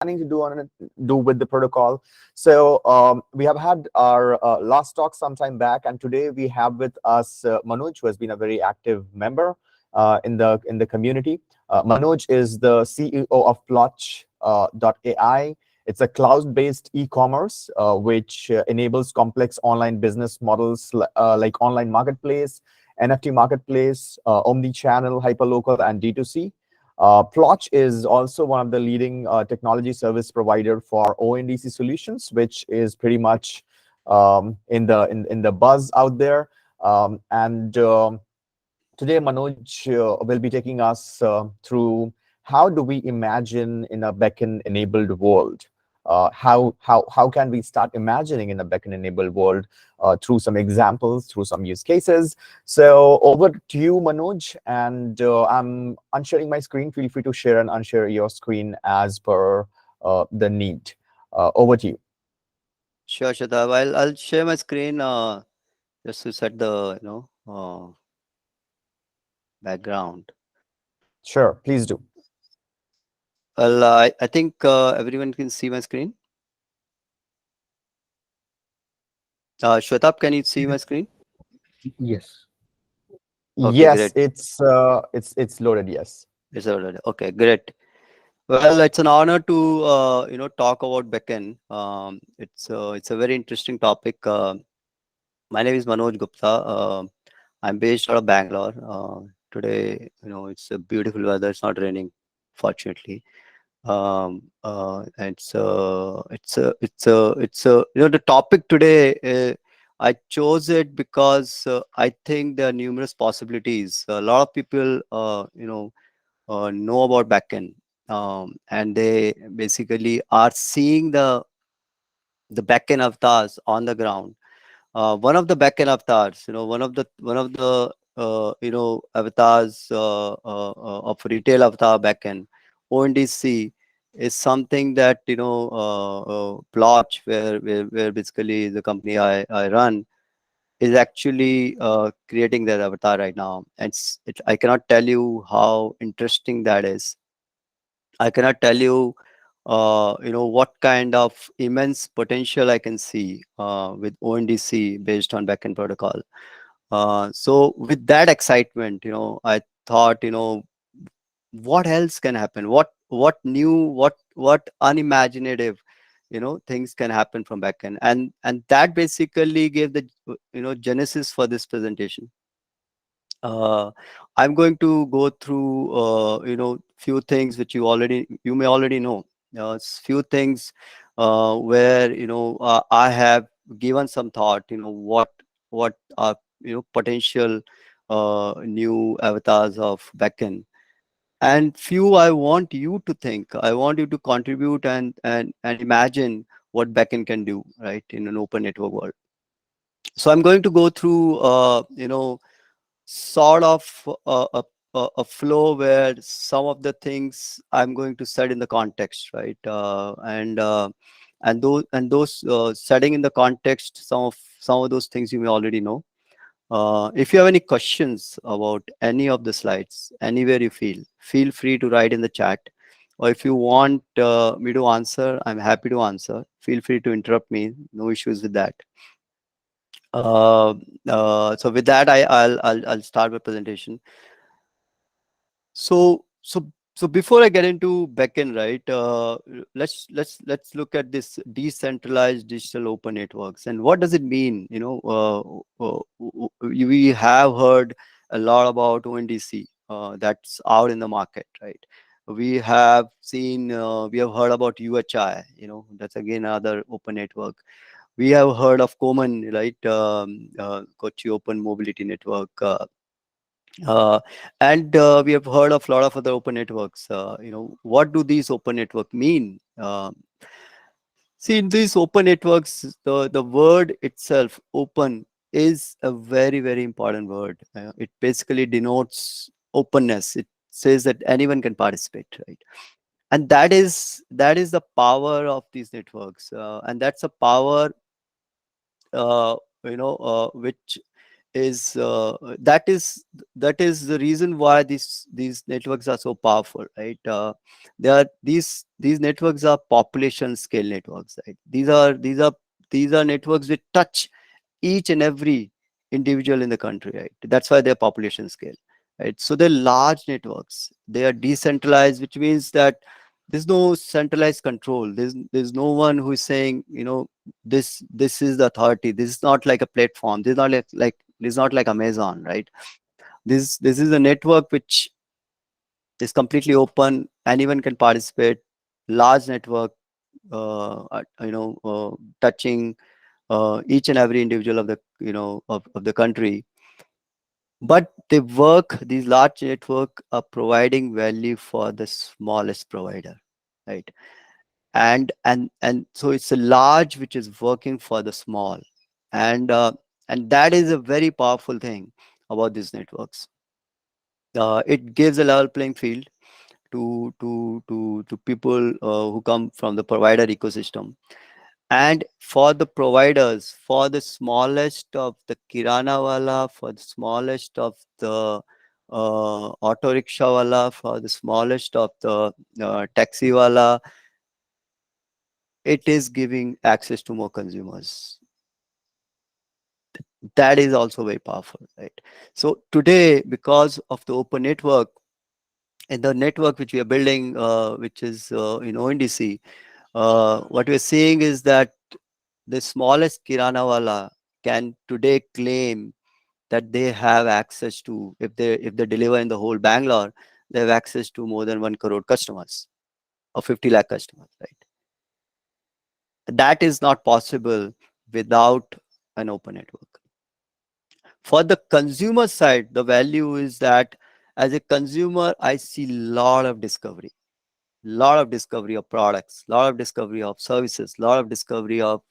planning to do with the protocol. So we have had our last talk some time back, and today we have with us Manoj, who has been a very active member in the community. Manoj is the CEO of Plotch.ai. It's a cloud-based e-commerce which enables complex online business models like online marketplace, NFT marketplace, omni-channel, hyperlocal, and D2C. Plotch is also one of the leading technology service provider for ONDC solutions, which is pretty much in the buzz out there. And Today, Manoj will be taking us through how do we imagine in a Beckn-enabled world. How can we start imagining in a Beckn-enabled world through some examples, through some use cases? So over to you, Manoj, and I'm unsharing my screen. Feel free to share and unshare your screen as per the need. Over to you. Sure, Shadab. I'll share my screen just to set the background. Sure, please do. Well, I think everyone can see my screen. Shwetab, can you see my screen? Yes. Okay, Yes, great. it's loaded. Yes. It's already okay. Great. Well, it's an honor to talk about Beckn. It's a very interesting topic. My name is Manoj Gupta. I'm based out of Bangalore. Today, it's a beautiful weather. It's not raining, fortunately. The topic today. I chose it because I think there are numerous possibilities. A lot of people, know about Beckn, and they basically are seeing the Beckn avatars on the ground. One of the Beckn avatars, avatars of retail avatar Beckn, ONDC, is something that Plotch, where basically the company I run, is actually creating that avatar right now. And I cannot tell you how interesting that is. I cannot tell you, what kind of immense potential I can see with ONDC based on backend protocol. So with that excitement, I thought, what else can happen? What new, what unimaginative, things can happen from backend, and that basically gave the genesis for this presentation. uh, I'm going to go through few things which you may already know. Few things where I have given some thought. What are potential new avatars of Beckn, and few I want you to think. I want you to contribute and imagine what Beckn can do, right, in an open network world. So I'm going to go through sort of a flow where some of the things I'm going to set in the context, right? And those setting in the context, some of those things you may already know. If you have any questions about any of the slides, anywhere you feel free to write in the chat. Or if you want me to answer, I'm happy to answer. Feel free to interrupt me. No issues with that. Uh, so with that, I'll start my presentation. So before I get into backend, right? Let's look at this decentralized digital open networks and what does it mean? We have heard a lot about ONDC that's out in the market, right? We have heard about UHI. That's again another open network. We have heard of Common, right? Kochi Open Mobility Network. And we have heard of a lot of other open networks. What do these open network mean? See, in these open networks, the word itself, open, is a very, very important word. It basically denotes openness. It says that anyone can participate, right? And that is the power of these networks, and that's a power which that is the reason why these networks are so powerful, right? They are these networks are population scale networks, right? These are networks which touch each and every individual in the country, right? That's why they're population scale, right? So they're large networks. They are decentralized, which means that there's no centralized control. There's no one who is saying, this is the authority. This is not like a platform. This is not like this is not like Amazon, right? This is a network which is completely open. Anyone can participate. Large network, touching each and every individual of the of the country. But these large network are providing value for the smallest provider, right? And so it's a large which is working for the small, and and that is a very powerful thing about these networks. It gives a level playing field to people who come from the provider ecosystem. And for the providers, for the smallest of the kirana wala, for the smallest of the auto rickshaw wala, for the smallest of the taxi wala, it is giving access to more consumers. That is also very powerful, right? So today, because of the open network and the network which we are building, which is in ONDC, what we're seeing is that the smallest kirana wala can today claim that they have access to, if they deliver in the whole Bangalore, they have access to more than 1 crore customers or 50 lakh customers, right? That is not possible without an open network. For the consumer side, the value is that as a consumer, I see lot of discovery of products, lot of discovery of services, lot of discovery of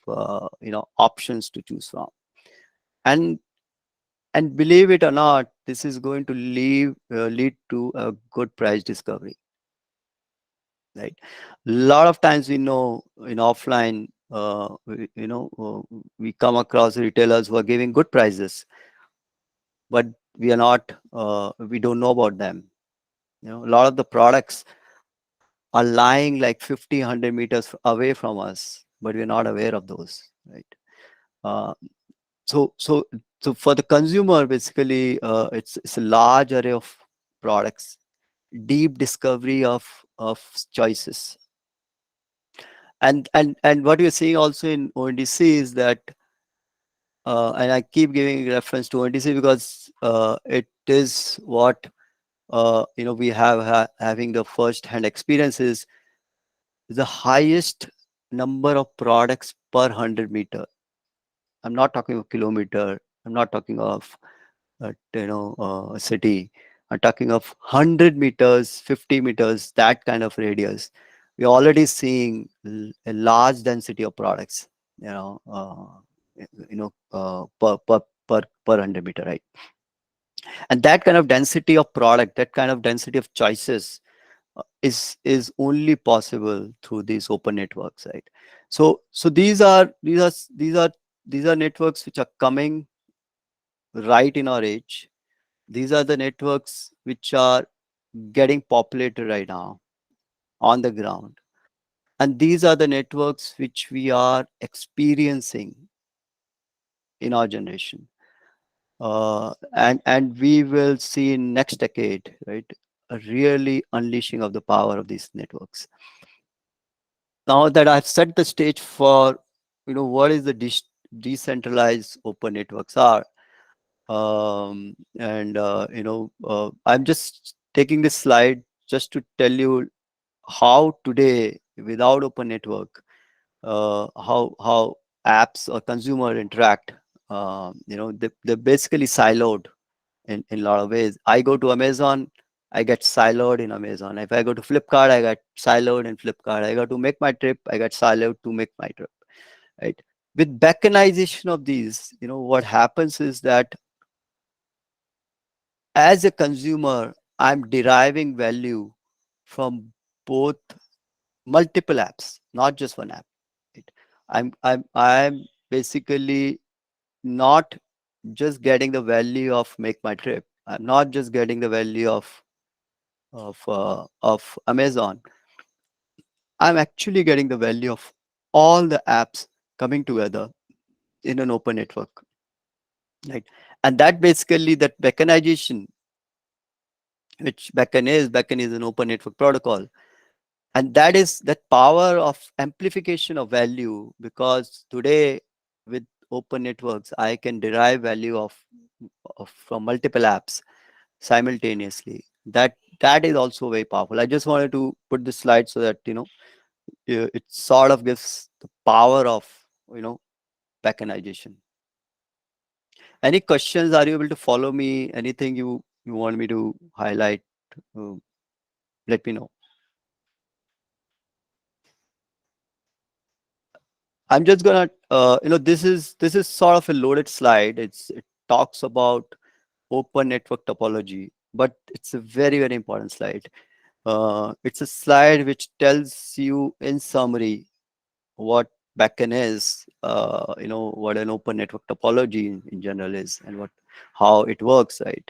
options to choose from. And and believe it or not, this is going to lead to a good price discovery, right? A lot of times we know in offline, we come across retailers who are giving good prices, but we don't know about them. A lot of the products are lying like 50, 100 meters away from us, but we're not aware of those, right? Uh, so so so for the consumer, basically, it's a large array of products, deep discovery of choices. And what we're seeing also in ONDC is that, and I keep giving reference to ONDC because it is what we have having the first hand experiences, the highest number of products per 100 meter. I'm not talking of kilometer, I'm not talking of a city. I'm talking of 100 meters, 50 meters, that kind of radius. We're already seeing a large density of products, per 100 meter, right? And that kind of density of product, that kind of density of choices, is only possible through these open networks, right? So these are networks which are coming right in our age. These are the networks which are getting populated right now on the ground. And these are the networks which we are experiencing in our generation. And we will see in next decade, right, a really unleashing of the power of these networks. Now that I've set the stage for, what is the decentralized open networks are, and I'm just taking this slide just to tell you how today, without open network, how apps or consumer interact. They're basically siloed in a lot of ways. I go to Amazon, I get siloed in Amazon. If I go to Flipkart, I get siloed in Flipkart. I go to make my trip, I get siloed to make my trip, right? With Beckonization of these, what happens is that as a consumer, I'm deriving value from both multiple apps, not just one app. Right? I'm basically not. just getting the value of Make My Trip. I'm not just getting the value of Amazon. I'm actually getting the value of all the apps coming together in an open network, right? And that basically that Beckonization, which Beckn is an open network protocol, and that is that power of amplification of value. Because today with open networks, I can derive value of from multiple apps simultaneously. That is also very powerful. I just wanted to put this slide so that it sort of gives the power of you know Beckonization. Any questions? Are you able to follow me? Anything you want me to highlight? Uh, Let me know. I'm just gonna this is sort of a loaded slide. It talks about open network topology, but it's a very important slide. It's a slide which tells you in summary what Beckn is, what an open network topology in general is, and how it works, right?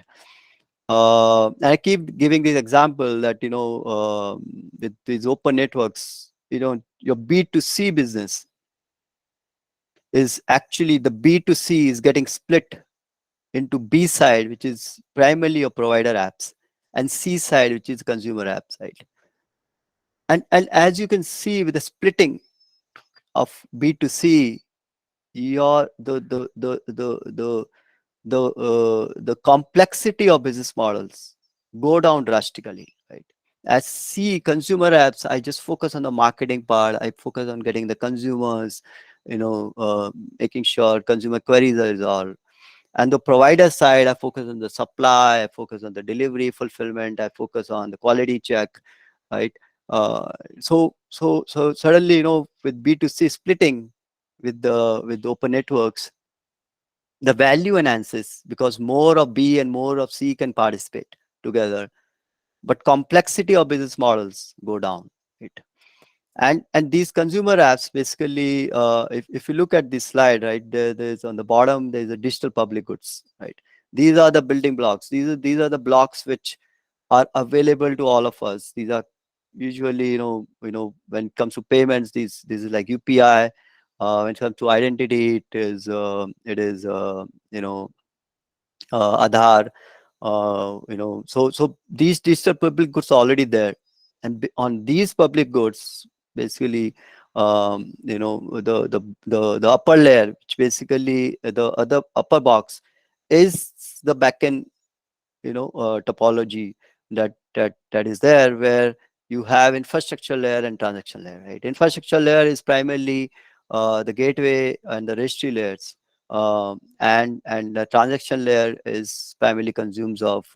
And I keep giving this example that with these open networks, your B2C business is actually the B2C is getting split into B side, which is primarily your provider apps, and C side, which is consumer apps, right? And as you can see with the splitting of B2C, your the complexity of business models go down drastically, right? As C consumer apps, I just focus on the marketing part. I focus on getting the consumers, making sure consumer queries are resolved. And the provider side, I focus on the supply, I focus on the delivery fulfillment, I focus on the quality check, right? So suddenly, with B2C splitting with open networks, the value enhances because more of B and more of C can participate together, but complexity of business models go down, right? And these consumer apps basically, if you look at this slide, right, there's on the bottom there's a digital public goods, right? These are the building blocks. These are the blocks which are available to all of us. These are usually, when it comes to payments, this is like UPI. When it comes to identity, it is you know Aadhaar. So these digital public goods are already there, and on these public goods, basically, the upper layer, which basically the other upper box, is the backend topology that is there, where you have infrastructure layer and transaction layer, right? Infrastructure layer is primarily the gateway and the registry layers, and the transaction layer is primarily consumes of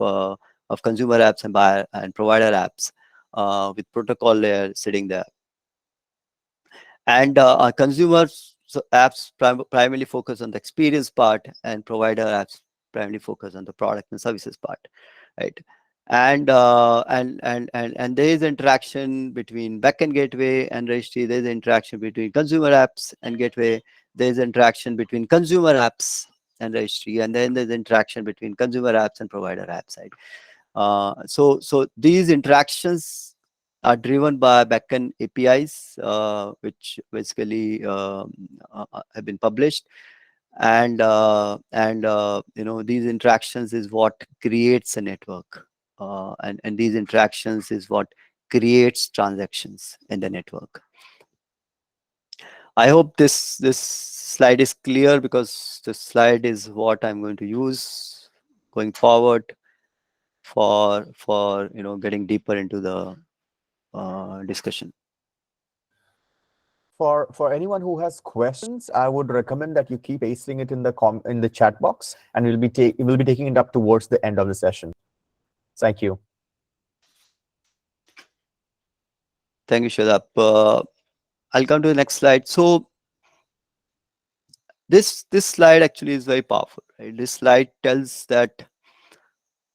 consumer apps and buyer and provider apps, with protocol layer sitting there. And our consumers apps primarily focus on the experience part, and provider apps primarily focus on the product and services part, right? And there is interaction between backend gateway and registry. There is interaction between consumer apps and gateway. There is interaction between consumer apps and registry, and then there's interaction between consumer apps and provider apps, right? So these interactions are driven by backend APIs, which basically have been published, and these interactions is what creates a network, and these interactions is what creates transactions in the network. I hope this slide is clear, because this slide is what I'm going to use going forward for getting deeper into the discussion. For anyone who has questions, I would recommend that you keep pasting it in the chat box, and we'll be taking it up towards the end of the session. Thank you. Thank you, Shadab. I'll come to the next slide. So this slide actually is very powerful, right? This slide tells that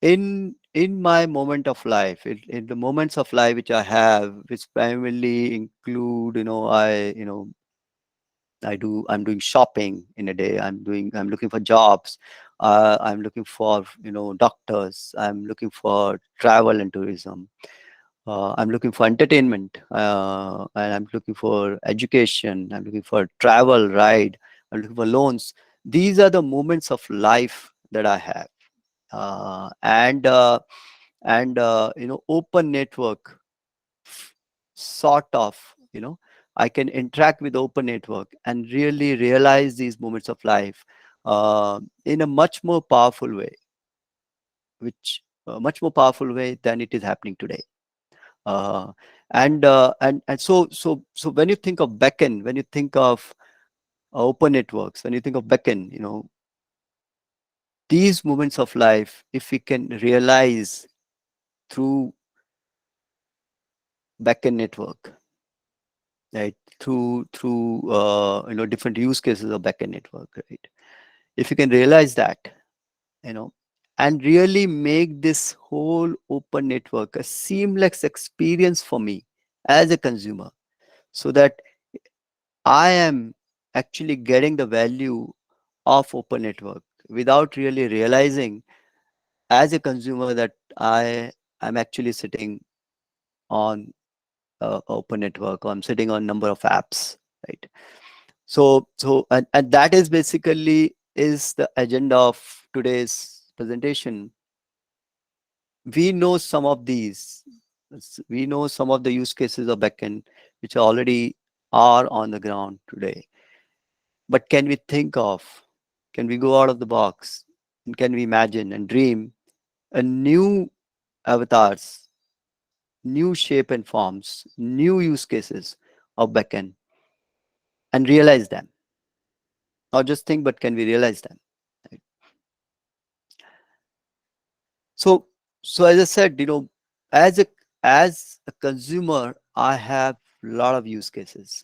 in my moment of life, in the moments of life which I have, which primarily include, I'm doing shopping in a day, I'm looking for jobs, I'm looking for, doctors. I'm looking for travel and tourism. I'm looking for entertainment, and I'm looking for education. I'm looking for travel, ride. I'm looking for loans. These are the moments of life that I have, and open network, sort of. I can interact with open network and really realize these moments of life in a much more powerful way, which much more powerful way than it is happening today. uh, and so when you think of Beckn, when you think of open networks, when you think of Beckn, these moments of life, if we can realize through Beckn network, right, through different use cases of Beckn network, right, if you can realize that, you know and really make this whole open network a seamless experience for me as a consumer, so that I am actually getting the value of open network without really realizing as a consumer that I am actually sitting on open network, or I'm sitting on number of apps, right? And that is basically is the agenda of today's presentation. We know some of these. We know some of the use cases of backend which already are on the ground today. But can we think of, can we go out of the box, and can we imagine and dream a new avatars, new shape and forms, new use cases of backend, and realize them? Not just think, but can we realize them? Right? So, so as I said, as a as a consumer, I have a lot of use cases.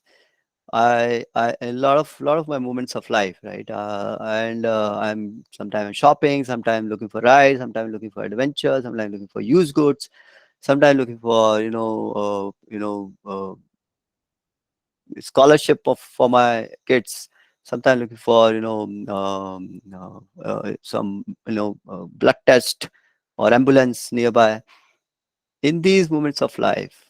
I a lot of my moments of life, right? And I'm sometimes shopping, sometimes looking for rides, sometimes looking for adventure, sometimes looking for used goods, sometimes looking for scholarship for my kids. Sometimes looking for some blood test or ambulance nearby. In these moments of life,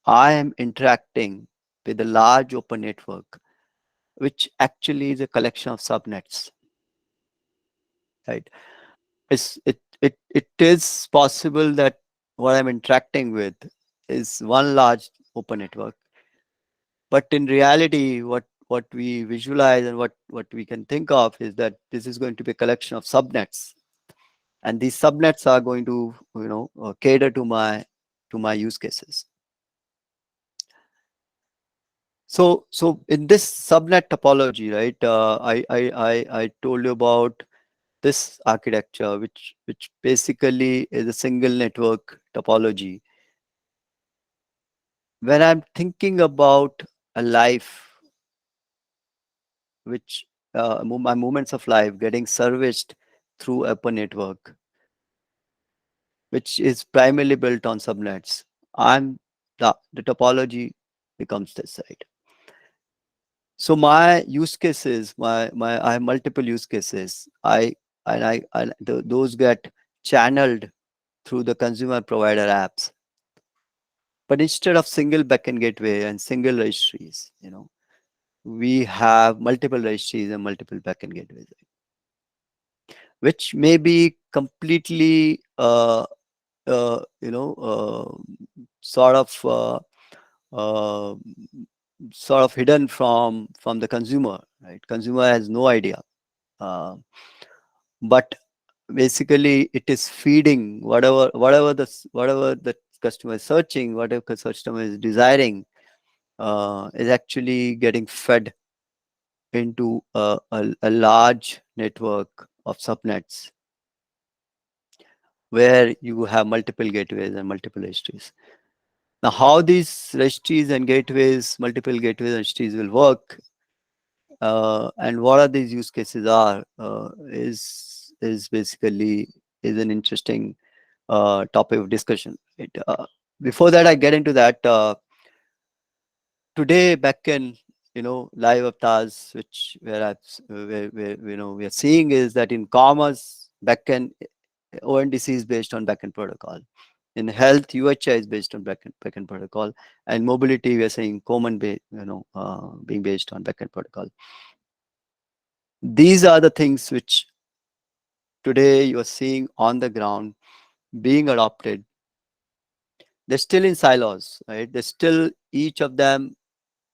I am interacting with a large open network, which actually is a collection of subnets, right? It is possible that what I'm interacting with is one large open network, but in reality, what we visualize and what we can think of is that this is going to be a collection of subnets, and these subnets are going to cater to my use cases. So in this subnet topology, right, I told you about this architecture, which basically is a single network topology. When I'm thinking about a life which my moments of life getting serviced through open network, which is primarily built on subnets, I'm the topology becomes this, right? So my use cases, my I have multiple use cases. Those get channeled through the consumer provider apps. But instead of single backend gateway and single registries, we have multiple registries and multiple backend gateways, which may be completely, uh, you know, sort of, uh, sort of hidden from the consumer. Right? Consumer has no idea, uh, but basically it is feeding whatever the customer is searching, whatever customer is desiring, is actually getting fed into a large network of subnets where you have multiple gateways and multiple registries. Now, how these registries and gateways, multiple gateways and registries will work, and what are these use cases are, is basically is an interesting topic of discussion. Before that, I get into that. Today, backend live avatars, which where we are seeing is that in commerce, Beckn ONDC is based on Beckn protocol. In health, UHI is based on Beckn protocol, and mobility we are saying common being based on Beckn protocol. These are the things which today you are seeing on the ground being adopted. They're still in silos, right? They're still each of them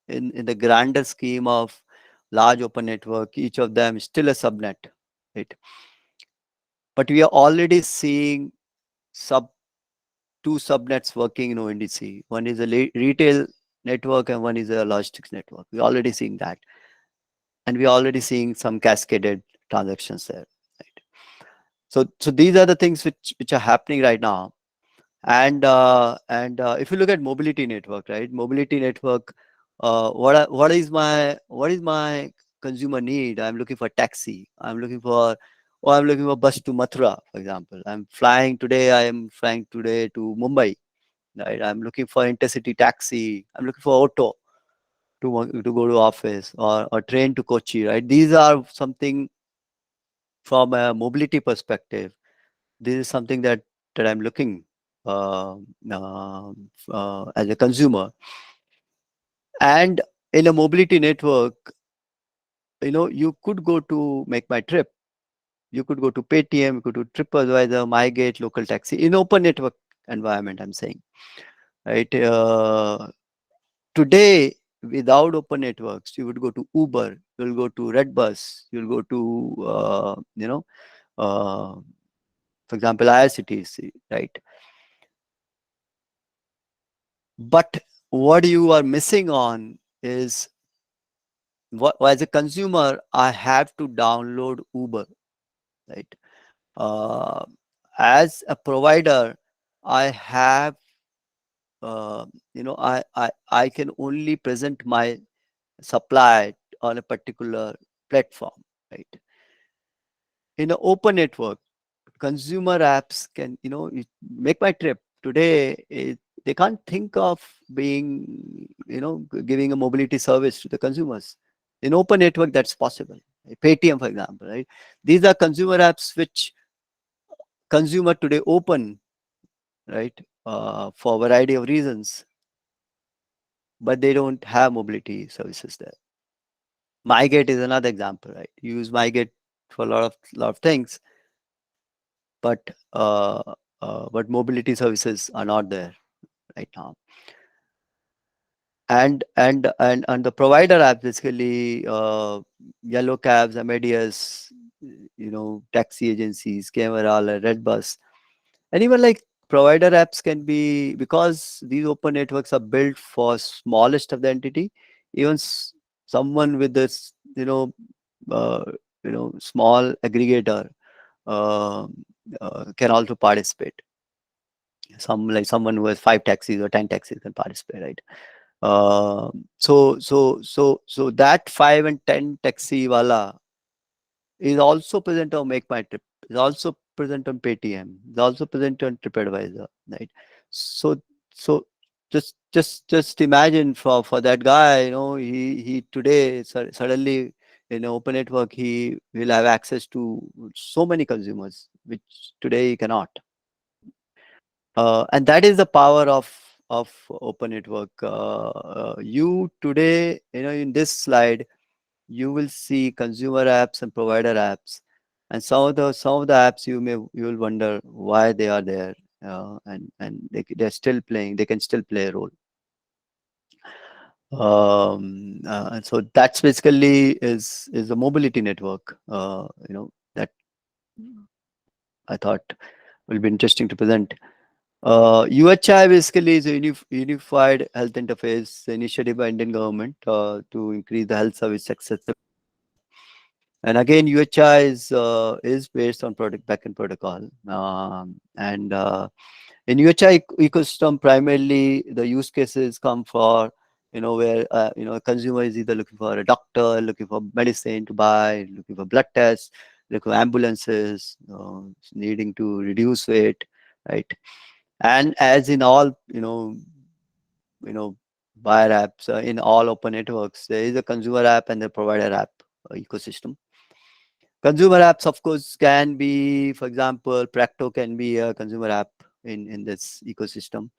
in the grander scheme of large open network. Each of them is still a subnet, right? But we are already seeing sub two subnets working in ONDC. One is a retail network and one is a logistics network. We're already seeing that, and we're already seeing some cascaded transactions there, right? So these are the things which are happening right now. And if you look at mobility network, right? Mobility network, what is my consumer need? I'm looking for taxi. I'm looking for bus to Mathura, for example. I am flying today to Mumbai, right? I'm looking for intercity taxi. I'm looking for auto to go to office, or train to Kochi, right? These are something from a mobility perspective. This is something that I'm looking uh, as a consumer. And in a mobility network, you could go to Make My Trip, you could go to Paytm, you could do TripAdvisor, MyGate, local taxi in open network environment. I'm saying, right? Today, without open networks, you would go to Uber, you'll go to Redbus, you'll go to uh, for example, IRCTC, right? But what you are missing on is, as a consumer, I have to download Uber, right? Uh, as a provider, I have, I can only present my supply on a particular platform, right? In an open network, consumer apps can, Make My Trip today, they can't think of being, giving a mobility service to the consumers. In open network, that's possible. Paytm, for example, right? These are consumer apps which consumer today open, right? For a variety of reasons, but they don't have mobility services there. MyGate is another example, right? You use MyGate for a lot of things, but mobility services are not there right now. And the provider apps, basically, yellow cabs, Amadeus, taxi agencies, Camera, Redbus, and even like provider apps can be, because these open networks are built for smallest of the entity. Even someone with this, uh, small aggregator uh, can also participate. Someone who has 5 taxis or 10 taxis can participate, right? So that 5 and 10 taxi wala is also present on Make My Trip, is also present on Paytm, is also present on TripAdvisor, right? So so just imagine for that guy, he today suddenly in an open network he will have access to so many consumers, which today he cannot. And that is the power of open network. You today, in this slide, you will see consumer apps and provider apps, and some of the apps you will wonder why they are there, and they're still playing. They can still play a role. And so that's basically is a mobility network. That I thought will be interesting to present. UHI basically is a unified health interface initiative by Indian government to increase the health service accessibility. And again, UHI is based on product backend protocol. And in UHI ecosystem, primarily the use cases come for, where a consumer is either looking for a doctor, looking for medicine to buy, looking for blood tests, looking for ambulances, needing to reduce weight, right? And as in all, you know buyer apps in all open networks. There is a consumer app and the provider app ecosystem. Consumer apps, of course, can be, for example, Practo can be a consumer app in this ecosystem.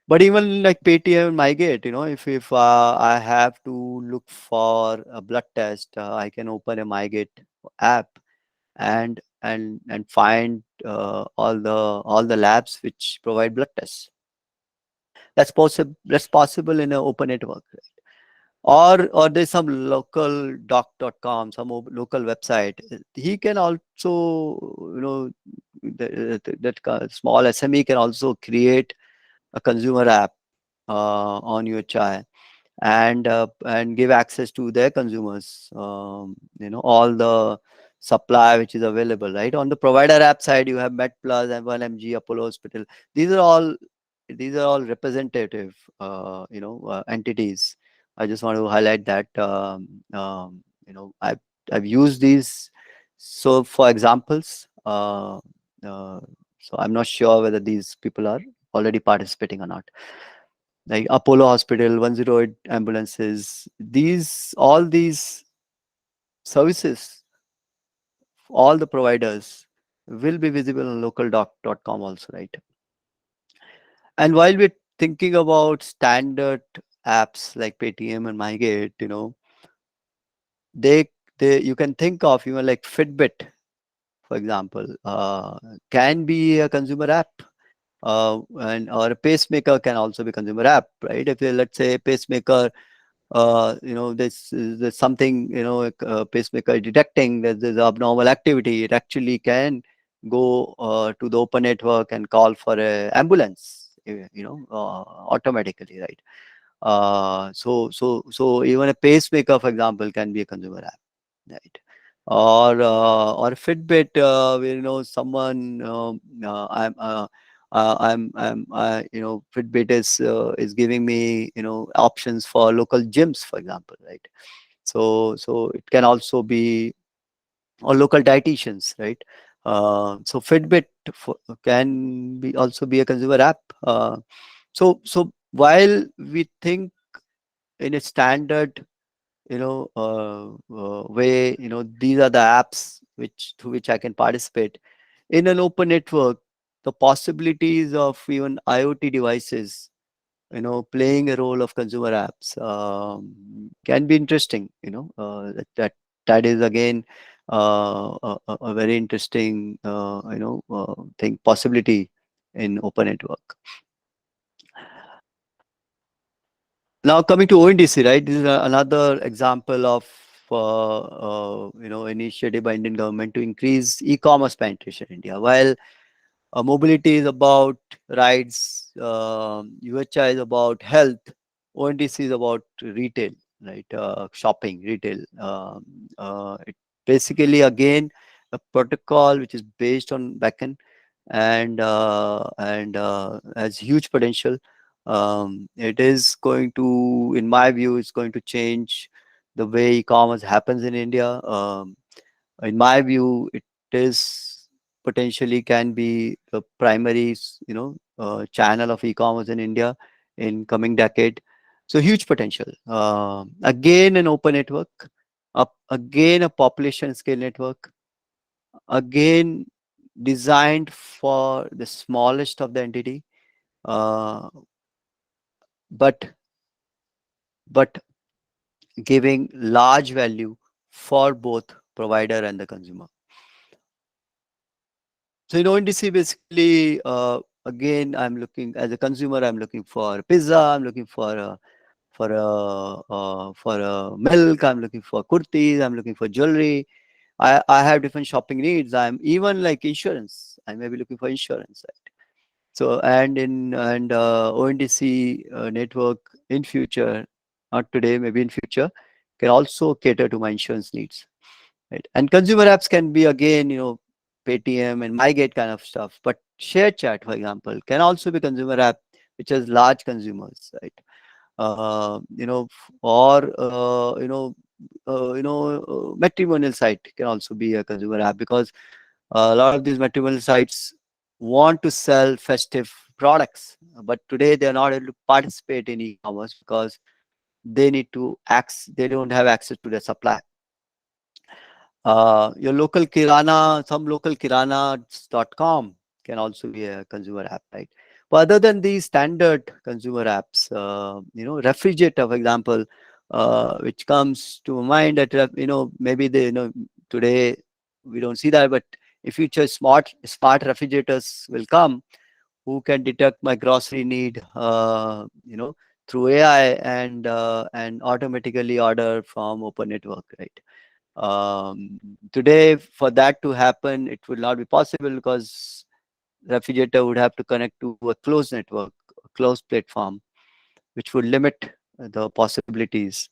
But even like Paytm, MyGate, if I have to look for a blood test, I can open a MyGate app and find all the labs which provide blood tests. That's possible. That's possible in an open network. Or there's some local doc.com, some local website. He can also, small SME can also create a consumer app on your chai and give access to their consumers, all the supply which is available, right? On the provider app side, you have MedPlus and 1mg, Apollo Hospital. These are all representative entities. I just want to highlight that. I've used these so for examples. So I'm not sure whether these people are already participating or not, like Apollo Hospital, 108 ambulances. All these services, all the providers will be visible on localdoc.com also, right? And while we're thinking about standard apps like Paytm and MyGate, they you can think of even like Fitbit, for example, can be a consumer app. And or a pacemaker can also be consumer app, right? If let's say pacemaker, there's something, pacemaker detecting that there's abnormal activity, it actually can go to the open network and call for a ambulance, automatically, right? So even a pacemaker, for example, can be a consumer app, right? Or Fitbit, where someone, Fitbit is giving me, options for local gyms, for example, right? So it can also be, or local dietitians, right? So Fitbit can be also be a consumer app. So while we think in a standard, way, these are the apps through which I can participate in an open network. The possibilities of even IoT devices, playing a role of consumer apps, can be interesting. That is again a very interesting, thing, possibility in open network. Now coming to ONDC, right? This is another example of initiative by Indian government to increase e-commerce penetration in India. While mobility is about rides, UHI is about health, ONDC is about retail, right? Shopping, retail. It basically again a protocol which is based on Beckn and has huge potential. It is going to, in my view, it's going to change the way e-commerce happens in India. In my view, it is potentially can be the primary, channel of e-commerce in India in coming decade. So huge potential. Again, an open network. Again, a population scale network. Again, designed for the smallest of the entity, uh, but but giving large value for both provider and the consumer. So in ONDC, basically, again, I'm looking as a consumer. I'm looking for pizza. I'm looking for a milk. I'm looking for kurtis. I'm looking for jewelry. I have different shopping needs. I'm even like insurance. I may be looking for insurance, right? So and ONDC network in future, not today, maybe in future, can also cater to my insurance needs, right? And consumer apps can be again, Paytm and MyGate kind of stuff. But ShareChat, for example, can also be consumer app which has large consumers, right? Or matrimonial site can also be a consumer app, because a lot of these matrimonial sites want to sell festive products, but today they are not able to participate in e-commerce because they don't have access to the supply. Your local kirana, some local kirana.com can also be a consumer app, right? But other than these standard consumer apps, refrigerator, for example, which comes to mind that, maybe today we don't see that, but in future, smart refrigerators will come who can detect my grocery need, through AI, and automatically order from open network, right? Today, for that to happen, it would not be possible because refrigerator would have to connect to a closed network, a closed platform, which would limit the possibilities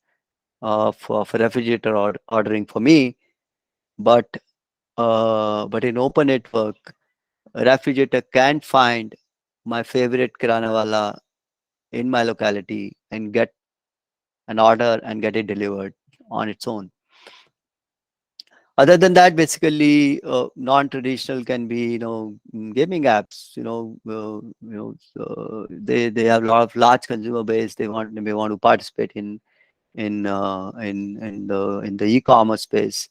for refrigerator ordering for me. But in open network, a refrigerator can find my favorite kirana wala in my locality and get an order and get it delivered on its own. Other than that, basically, non-traditional can be, gaming apps. They have a lot of large consumer base. They may want to participate in the e-commerce space,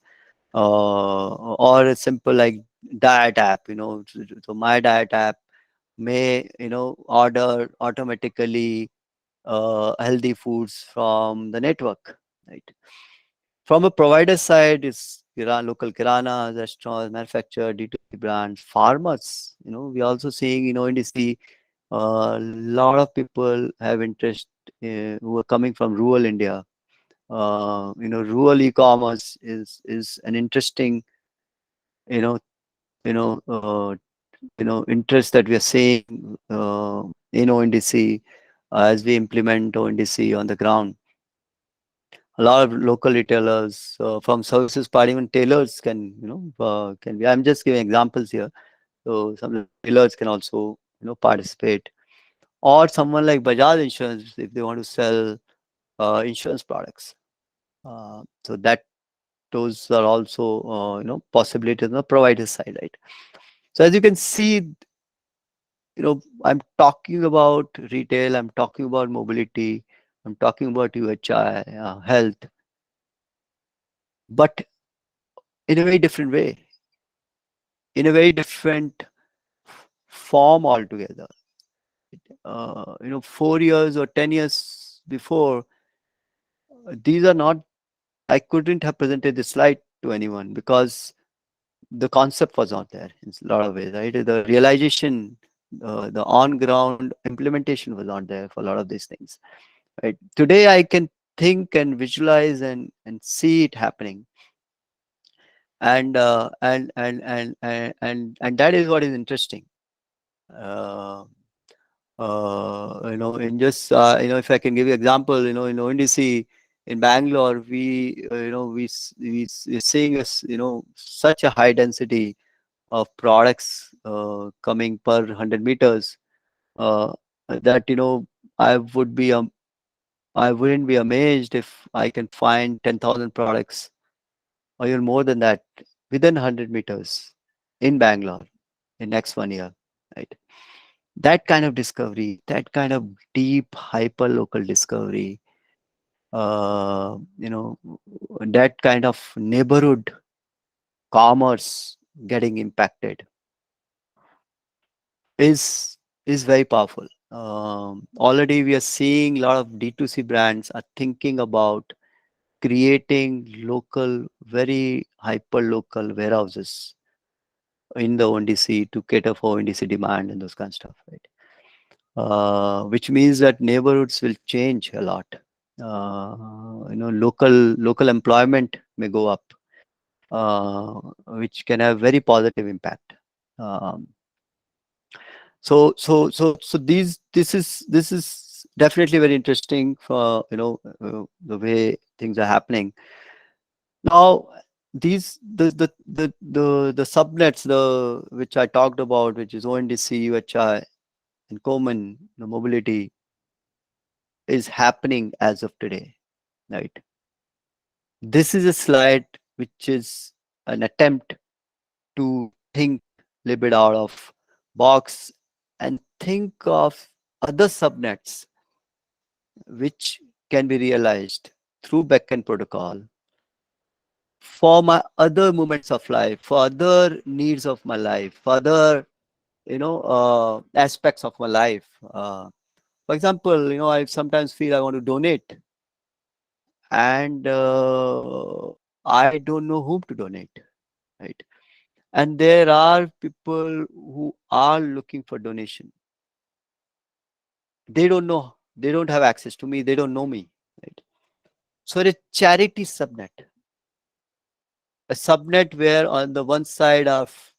or a simple like diet app. So my diet app may order automatically healthy foods from the network, right? From a provider side, it's local kirana, restaurants, manufacturer, D2C brands, farmers. We also seeing, industry, a lot of people have interest who are coming from rural India. Rural e-commerce is an interesting, you know, you know, uh, interest that we are seeing in ONDC as we implement ONDC on the ground. A lot of local retailers from services part, even tailors can be. I'm just giving examples here. So some tailors can also participate, or someone like Bajaj Insurance if they want to sell insurance products. So that those are also possibilities on the provider side, right? So as you can see, I'm talking about retail, I'm talking about mobility, I'm talking about UHI, health, but in a very different way, in a very different form altogether. 4 years or 10 years before, these are not, I couldn't have presented this slide to anyone because the concept was not there in a lot of ways, right? The realization, the on ground implementation was not there for a lot of these things, right? Today, I can think and visualize and see it happening. And that is what is interesting. Uh, in just if I can give you example, in ONDC in Bangalore, we we're seeing such a high density of products coming per 100 meters, uh, that I would be I wouldn't be amazed if I can find 10,000 products or even more than that within 100 meters in Bangalore in next 1 year, right? That kind of discovery, that kind of deep hyper local discovery, uh, you know, that kind of neighborhood commerce getting impacted is very powerful. Already we are seeing a lot of D2C brands are thinking about creating local, very hyper local warehouses in the ONDC to cater for ONDC demand and those kind of stuff, right? Which means that neighborhoods will change a lot. Local employment may go up, which can have very positive impact. Um, this is definitely very interesting for the way things are happening now. These the subnets, the which I talked about, which is ONDC, UHI, and common mobility, is happening as of today, right? This is a slide which is an attempt to think a little bit out of box and think of other subnets which can be realized through Beckn protocol for my other moments of life, for other needs of my life, for other aspects of my life. For example, I sometimes feel I want to donate, and I don't know whom to donate, right? And there are people who are looking for donation. They don't know, they don't have access to me, they don't know me, right? So a charity subnet, a subnet where on the one side of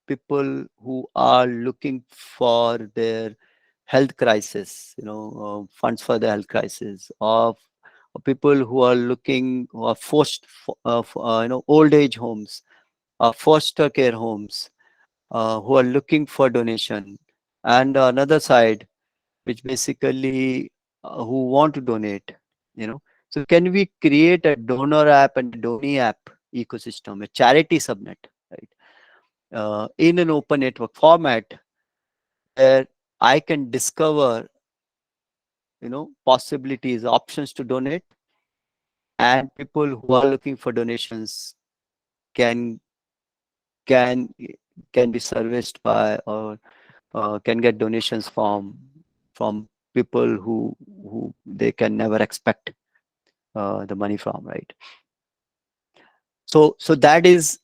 people who are looking for their health crisis, funds for the health crisis, of people who are looking, who are forced old age homes, foster care homes, who are looking for donation, and another side which basically who want to donate, you know. So can we create a donor app and a donee app ecosystem, a charity subnet, right? In an open network format where I can discover, possibilities, options to donate, and people who are looking for donations can can can be serviced by, or can get donations from people who they can never expect the money from, right? So that is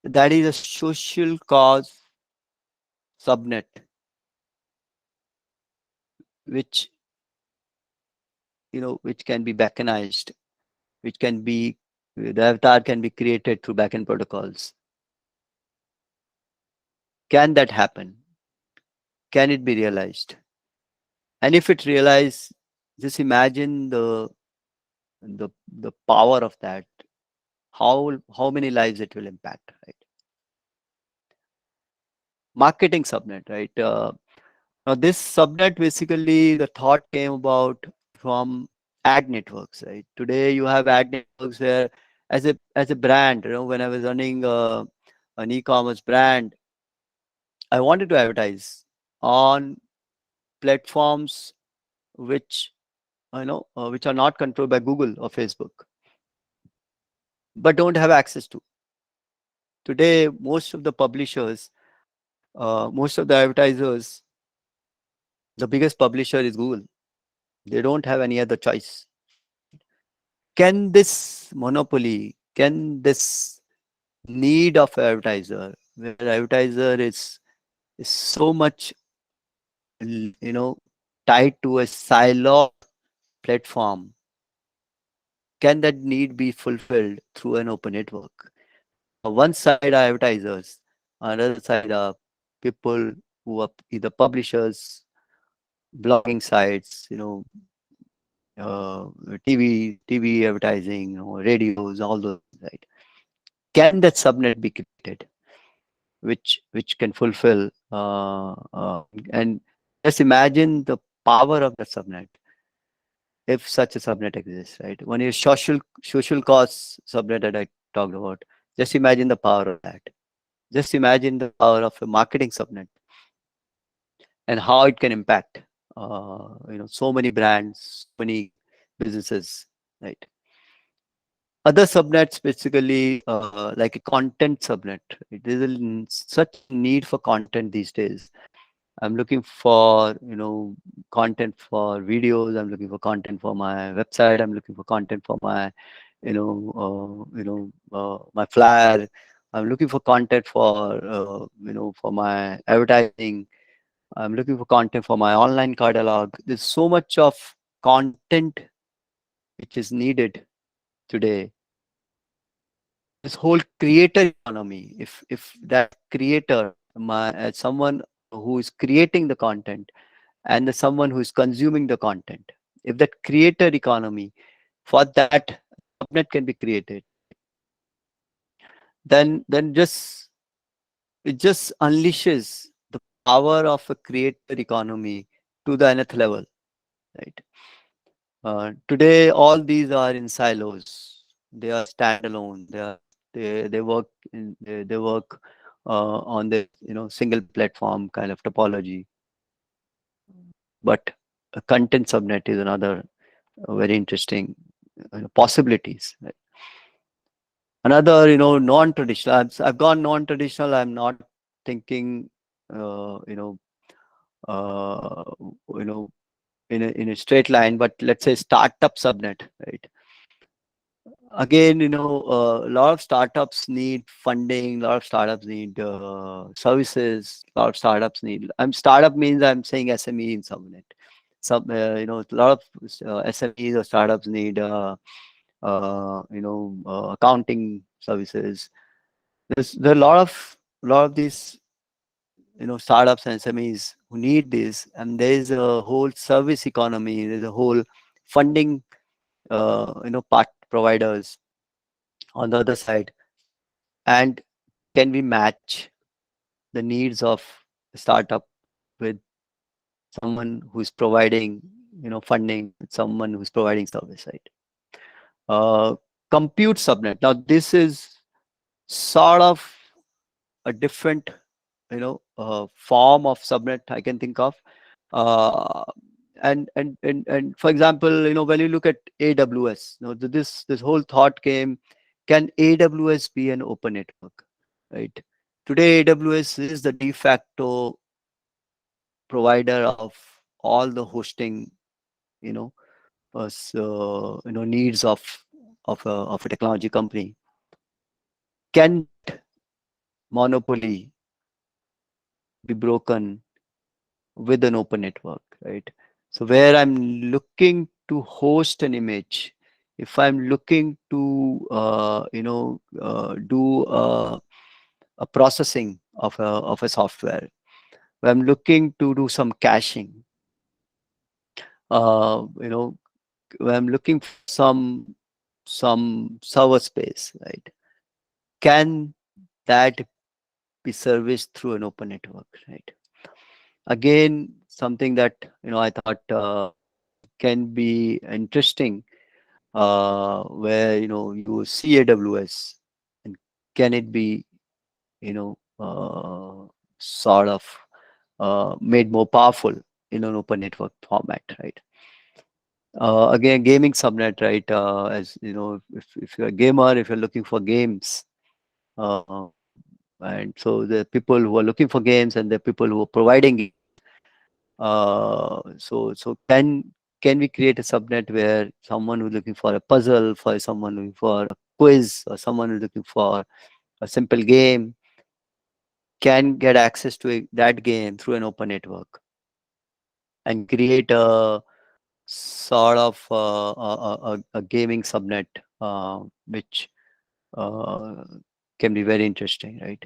a social cause subnet, which which can be backendized, which can be, the avatar can be created through backend protocols. Can that happen? Can it be realized? And if it realized, just imagine the power of that. How many lives it will impact, right? Marketing subnet, right? Now this subnet, basically the thought came about from ad networks, right? Today you have ad networks where, as a brand, when I was running an e-commerce brand, I wanted to advertise on platforms which which are not controlled by Google or Facebook, but don't have access to. Today, most of the publishers, most of the advertisers, the biggest publisher is Google. They don't have any other choice. Can this monopoly, can this need of advertiser, where advertiser is so much, tied to a silo platform, can that need be fulfilled through an open network? One side are advertisers, another side are people who are either publishers, blogging sites, uh, TV advertising, radios, all those, right? Can that subnet be created, which can fulfill, and just imagine the power of the subnet if such a subnet exists, right? When your social cause subnet that I talked about, just imagine the power of that. Just imagine the power of a marketing subnet and how it can impact, so many brands, so many businesses, right? Other subnets, basically, like a content subnet. There is such need for content these days. I'm looking for, content for videos. I'm looking for content for my website. I'm looking for content for my, my flyer. I'm looking for content for, for my advertising. I'm looking for content for my online catalog. There's so much of content which is needed today. This whole creator economy, if that creator, someone who is creating the content, and the someone who is consuming the content, if that creator economy, for that subnet can be created, then just it just unleashes the power of a creator economy to the nth level, right? Today all these are in silos, they are standalone, they work on this single platform kind of topology. But a content subnet is another very interesting possibilities. Right? Another non-traditional. I've gone non-traditional. I'm not thinking uh, you know uh, you know in a straight line, but let's say startup subnet, right? Again, a lot of startups need funding, a lot of startups need services, a lot of startups need. Startup means I'm saying SME in subnet. Some, a lot of SMEs or startups need, accounting services. There are a lot of these, startups and SMEs who need this, and there is a whole service economy. There's a whole funding, part providers on the other side. And can we match the needs of a startup with someone who's providing funding, with someone who's providing service, right? Compute subnet, now this is sort of a different form of subnet I can think of. uh, and for example, when you look at AWS, this whole thought came, can AWS be an open network, right? Today AWS is the de facto provider of all the hosting, you know needs of a technology company. Can that monopoly be broken with an open network, right? So where I'm looking to host an image, if I'm looking to do a processing of a software, where I'm looking to do some caching, uh, you know where I'm looking for some server space, right? Can that be serviced through an open network, right? Again, something that I thought can be interesting, where you see AWS, and can it be sort of made more powerful in an open network format, right? Again, gaming subnet, right? As you know, if you're a gamer, if you're looking for games, uh, and so the people who are looking for games and the people who are providing games. So can we create a subnet where someone who's looking for a puzzle, for someone looking for a quiz, or someone who's looking for a simple game can get access to that game through an open network and create a sort of a gaming subnet, which uh, can be very interesting, right?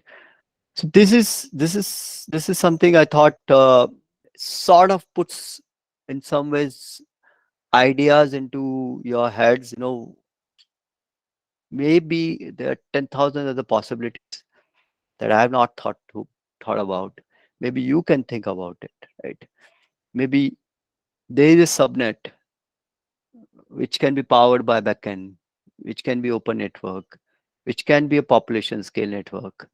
So this is something I thought sort of puts in some ways ideas into your heads. Maybe there are 10,000 other possibilities that I have not thought about. Maybe you can think about it, right? Maybe there is a subnet which can be powered by Beckn, which can be open network, which can be a population scale network,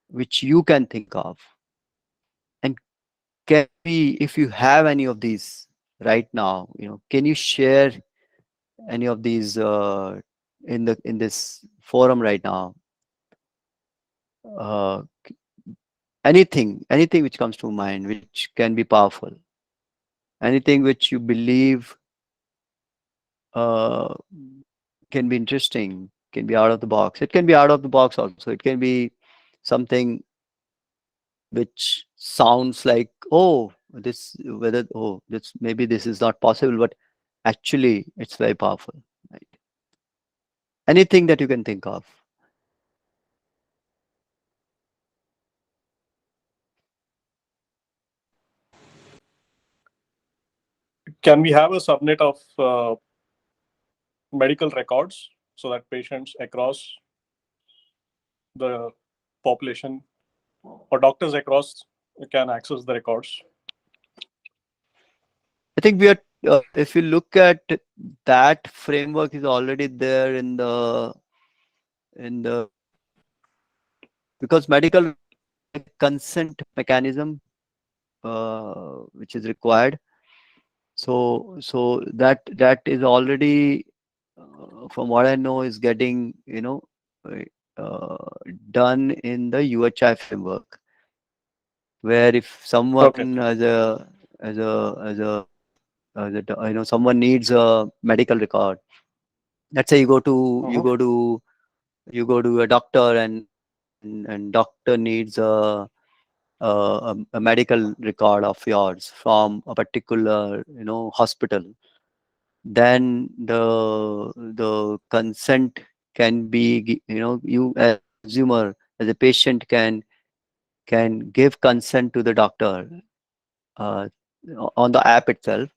which you can think of. And can we, if you have any of these right now, can you share any of these in this forum right now? Uh, anything which comes to mind, which can be powerful, anything which you believe uh, can be interesting, can be out of the box. It can be out of the box also. It can be something which sounds like, oh, this maybe this is not possible, but actually it's very powerful, right? Anything that you can think of. Can we have a subnet of medical records so that patients across the population or doctors across can access the records? I think we are, if you look at that framework is already there in the because medical consent mechanism which is required. So that is already, from what I know, is getting uh, done in the UHI framework, where if someone Okay. someone needs a medical record. Let's say Uh-huh. you go to a doctor, and doctor needs a medical record of yours from a particular hospital. Then the consent can be you as a consumer, as a patient, can give consent to the doctor uh, on the app itself,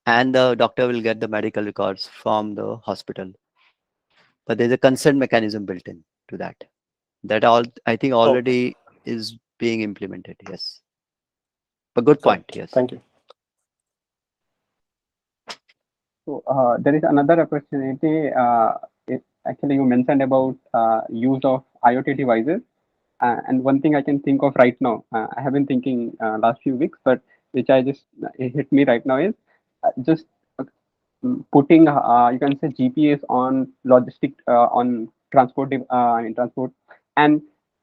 and the doctor will get the medical records from the hospital. But there's a consent mechanism built in to that. That all, I think, Okay. already is being implemented. Yes, a good point. Correct. Yes. Thank you. So there is another opportunity. Actually, you mentioned about use of IoT devices, and one thing I can think of right now, I have been thinking last few weeks, but which I just it hit me right now is just putting you can say GPS on logistic on transport, and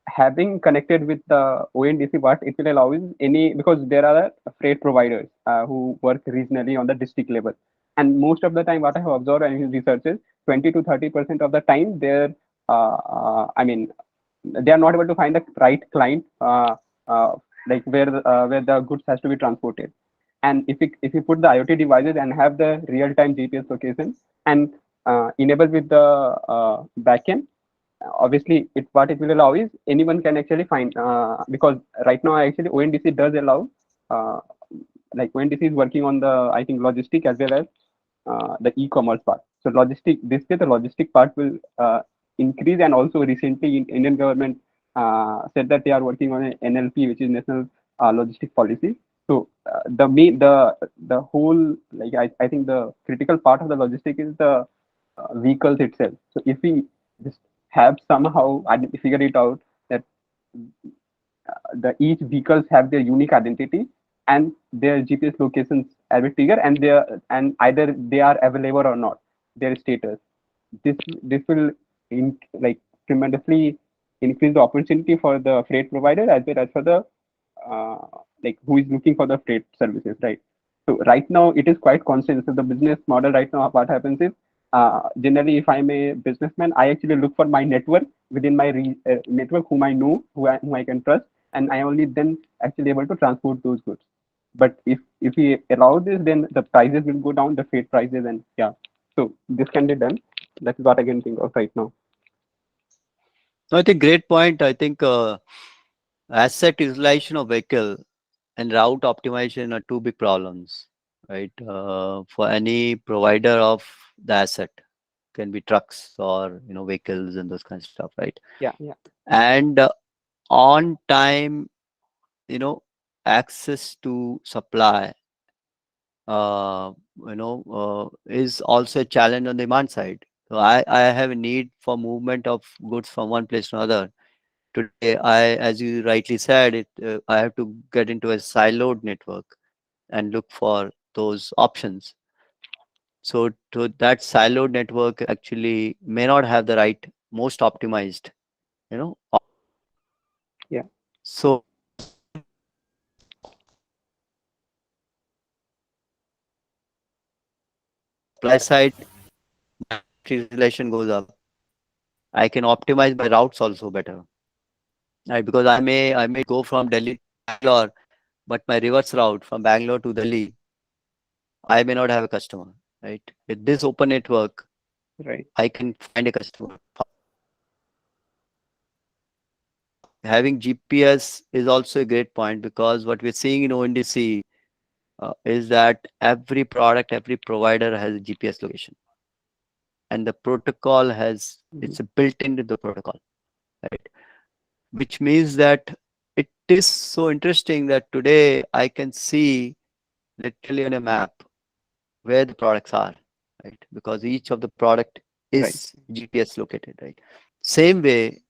having connected with the ONDC part, it will allow any, because there are freight providers who work regionally on the district level, and most of the time what I have observed in researches, 20 to 30% of the time they're I mean they are not able to find the right client, like where the goods has to be transported. And if you put the IoT devices and have the real time GPS location, and enable with the backend, obviously what it will allow is anyone can actually find, because right now actually ONDC does allow, uh, like ONDC is working on the, I think, logistic as well as the e-commerce part. So logistic, this way the logistic part will increase. And also recently Indian government said that they are working on an NLP, which is National Logistic Policy. So the whole, like I think the critical part of the logistic is the vehicles itself. So if we just have somehow figure it out that the each vehicles have their unique identity and their GPS locations are a trigger, and either they are available or not, their status. This will like tremendously increase the opportunity for the freight provider as well as for the uh, like who is looking for the freight services, right? So right now it is quite constant. So the business model right now, what happens is, generally if I'm a businessman, I actually look for my network within my network, whom I know, whom I can trust, and I only then actually able to transport those goods. But if we allow this, then the prices will go down, the freight prices, and yeah. So this can be done. That's what I can think of right now. No, I think great point. I think asset utilization of vehicle and route optimization are two big problems, right? For any provider of the asset, can be trucks or vehicles and those kinds of stuff, right? Yeah, yeah, And on time, you know, access to supply, is also a challenge on the demand side. So I have a need for movement of goods from one place to another. Today, as you rightly said, I have to get into a siloed network and look for those options. So to that siloed network actually may not have the right most optimized, yeah. so supply side utilization goes up. I can optimize my routes also better, right? Because I may go from Delhi to Bangalore, but my reverse route from Bangalore to Delhi, I may not have a customer, right? With this open network, Right. I can find a customer. Having GPS is also a great point, because what we're seeing in ONDC is that every product, every provider has a GPS location, and the protocol has Mhm. it's built into the protocol, right? Which means that it is so interesting that today I can see literally on a map where the products are, right? Because each of the product Right. is GPS located, right? Same way,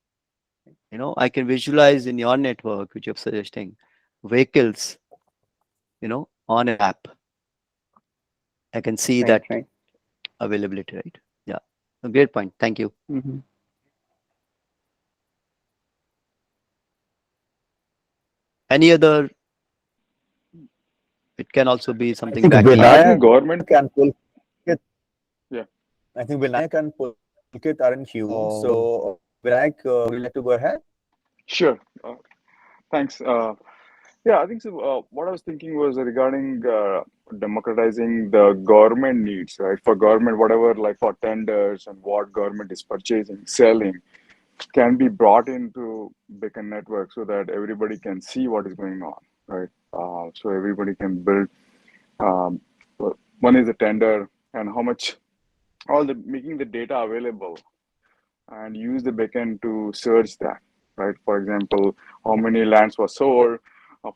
I can visualize in your network, which you're suggesting, vehicles, on an app. I can see Right, that right. availability, right? Yeah. A great point. Thank you. Mm-hmm. Any other? It can also be I something think backend. I think Vinayak government. and Pulkit. Yeah, I think Vinayak and Pulkit are in queue. So Vinayak, would you like to go ahead? sure. Thanks. Yeah, I think so. What I was thinking was regarding democratizing the government needs, right? For government, whatever, like for tenders and what government is purchasing, selling, can be brought into Beacon network so that everybody can see what is going on, right? So everybody can build. Um, one is the tender and how much all the making the data available and use the backend to search that, right? For example, how many lands were sold,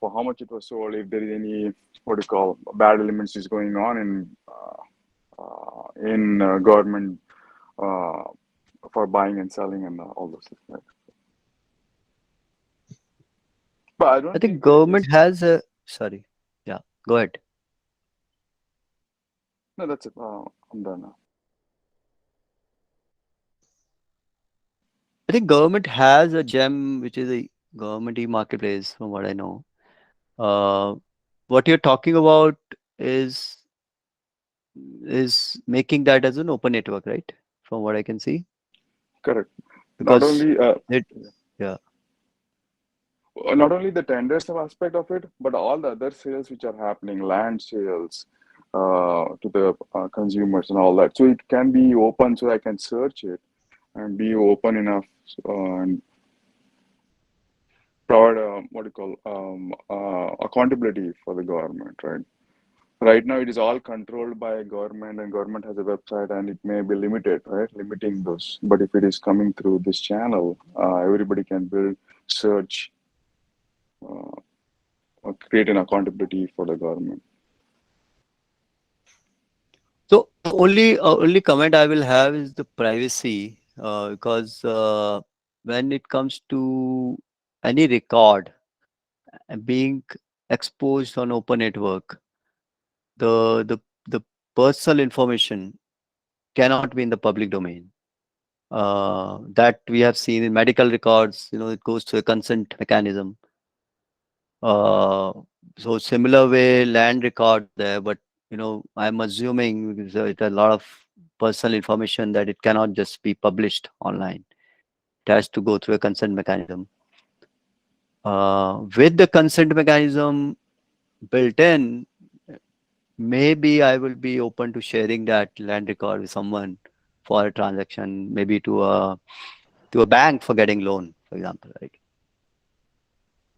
for how much it was sold, if there is any what do you call bad elements is going on in government uh, for buying and selling and all those things. Right? But I I don't think think it government is. has a, sorry. Yeah, go ahead. No, that's it. I'm done now. I think government has a gem, which is a government e-marketplace, from what I know. Uh, what you're talking about is is making that as an open network, right? From what I can see, Correct. Not because only it, yeah. not only the tenders aspect of it, but all the other sales which are happening, land sales to the consumers and all that. So it can be open, so I can search it and be open enough and provide what do you call accountability for the government, right? Right now, it is all controlled by government, and government has a website, and it may be limited, right? Limiting those. But if it is coming through this channel, everybody can build, search, uh, or create an accountability for the government. So only comment I will have is the privacy, because when it comes to any record being exposed on open network, the the the personal information cannot be in the public domain. That we have seen in medical records, it goes to a consent mechanism. Uh, so similar way, land records there, but I'm assuming because it's a lot of personal information that it cannot just be published online. It has to go through a consent mechanism. With the consent mechanism built in, maybe I will be open to sharing that land record with someone for a transaction, maybe to a bank for getting loan, for example, right?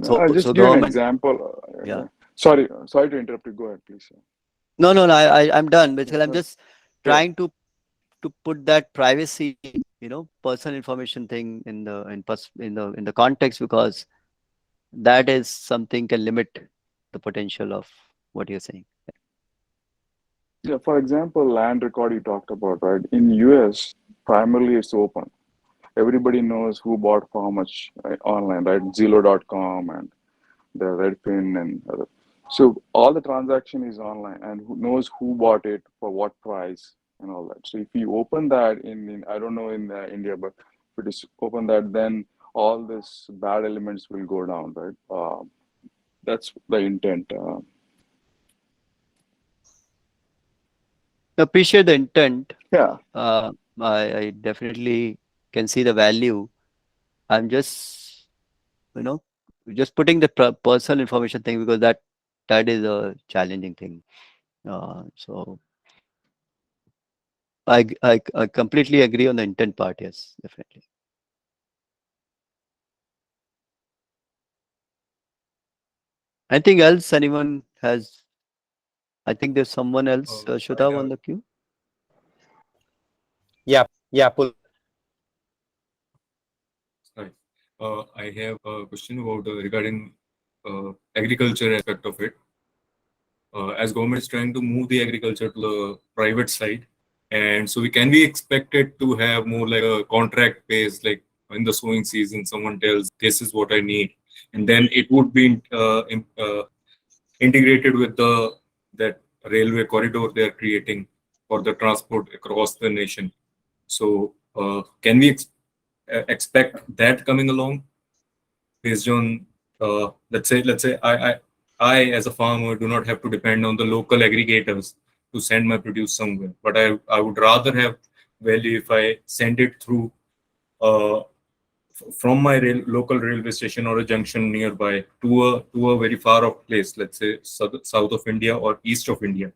So I'll just so give an government, example. yeah. Sorry to interrupt you. Go ahead, please. No, I'm done. Basically, I'm Yeah, just yeah. trying to put that privacy, personal information thing in the context, because that is something can limit the potential of what you're saying. Yeah, for example, land record you talked about, right? In US, primarily it's open. Everybody knows who bought for how much online, right? Zillow.com and the Redfin and other. So all the transaction is online and who knows who bought it for what price and all that. So if you open that in I don't know in India, but if it is open that, then all this bad elements will go down, right? That's the intent. Appreciate the intent. Yeah, I definitely can see the value. I'm you know, just putting the personal information thing, because that is a challenging thing. So I completely agree on the intent part. Yes, definitely. Anything else? Anyone has? I think there's someone else, I Shweta, have on the queue. Yeah, Hi. I have a question about regarding agriculture aspect of it. As government is trying to move the agriculture to the private side, and so we can be expected to have more like a contract based, like in the sowing season, someone tells this is what I need, and then it would be integrated with that railway corridor they are creating for the transport across the nation. So can we expect that coming along based on let's say I as a farmer do not have to depend on the local aggregators to send my produce somewhere, but I would rather have value if I send it through from my local railway station or a junction nearby to a very far off place, let's say south of India or east of India.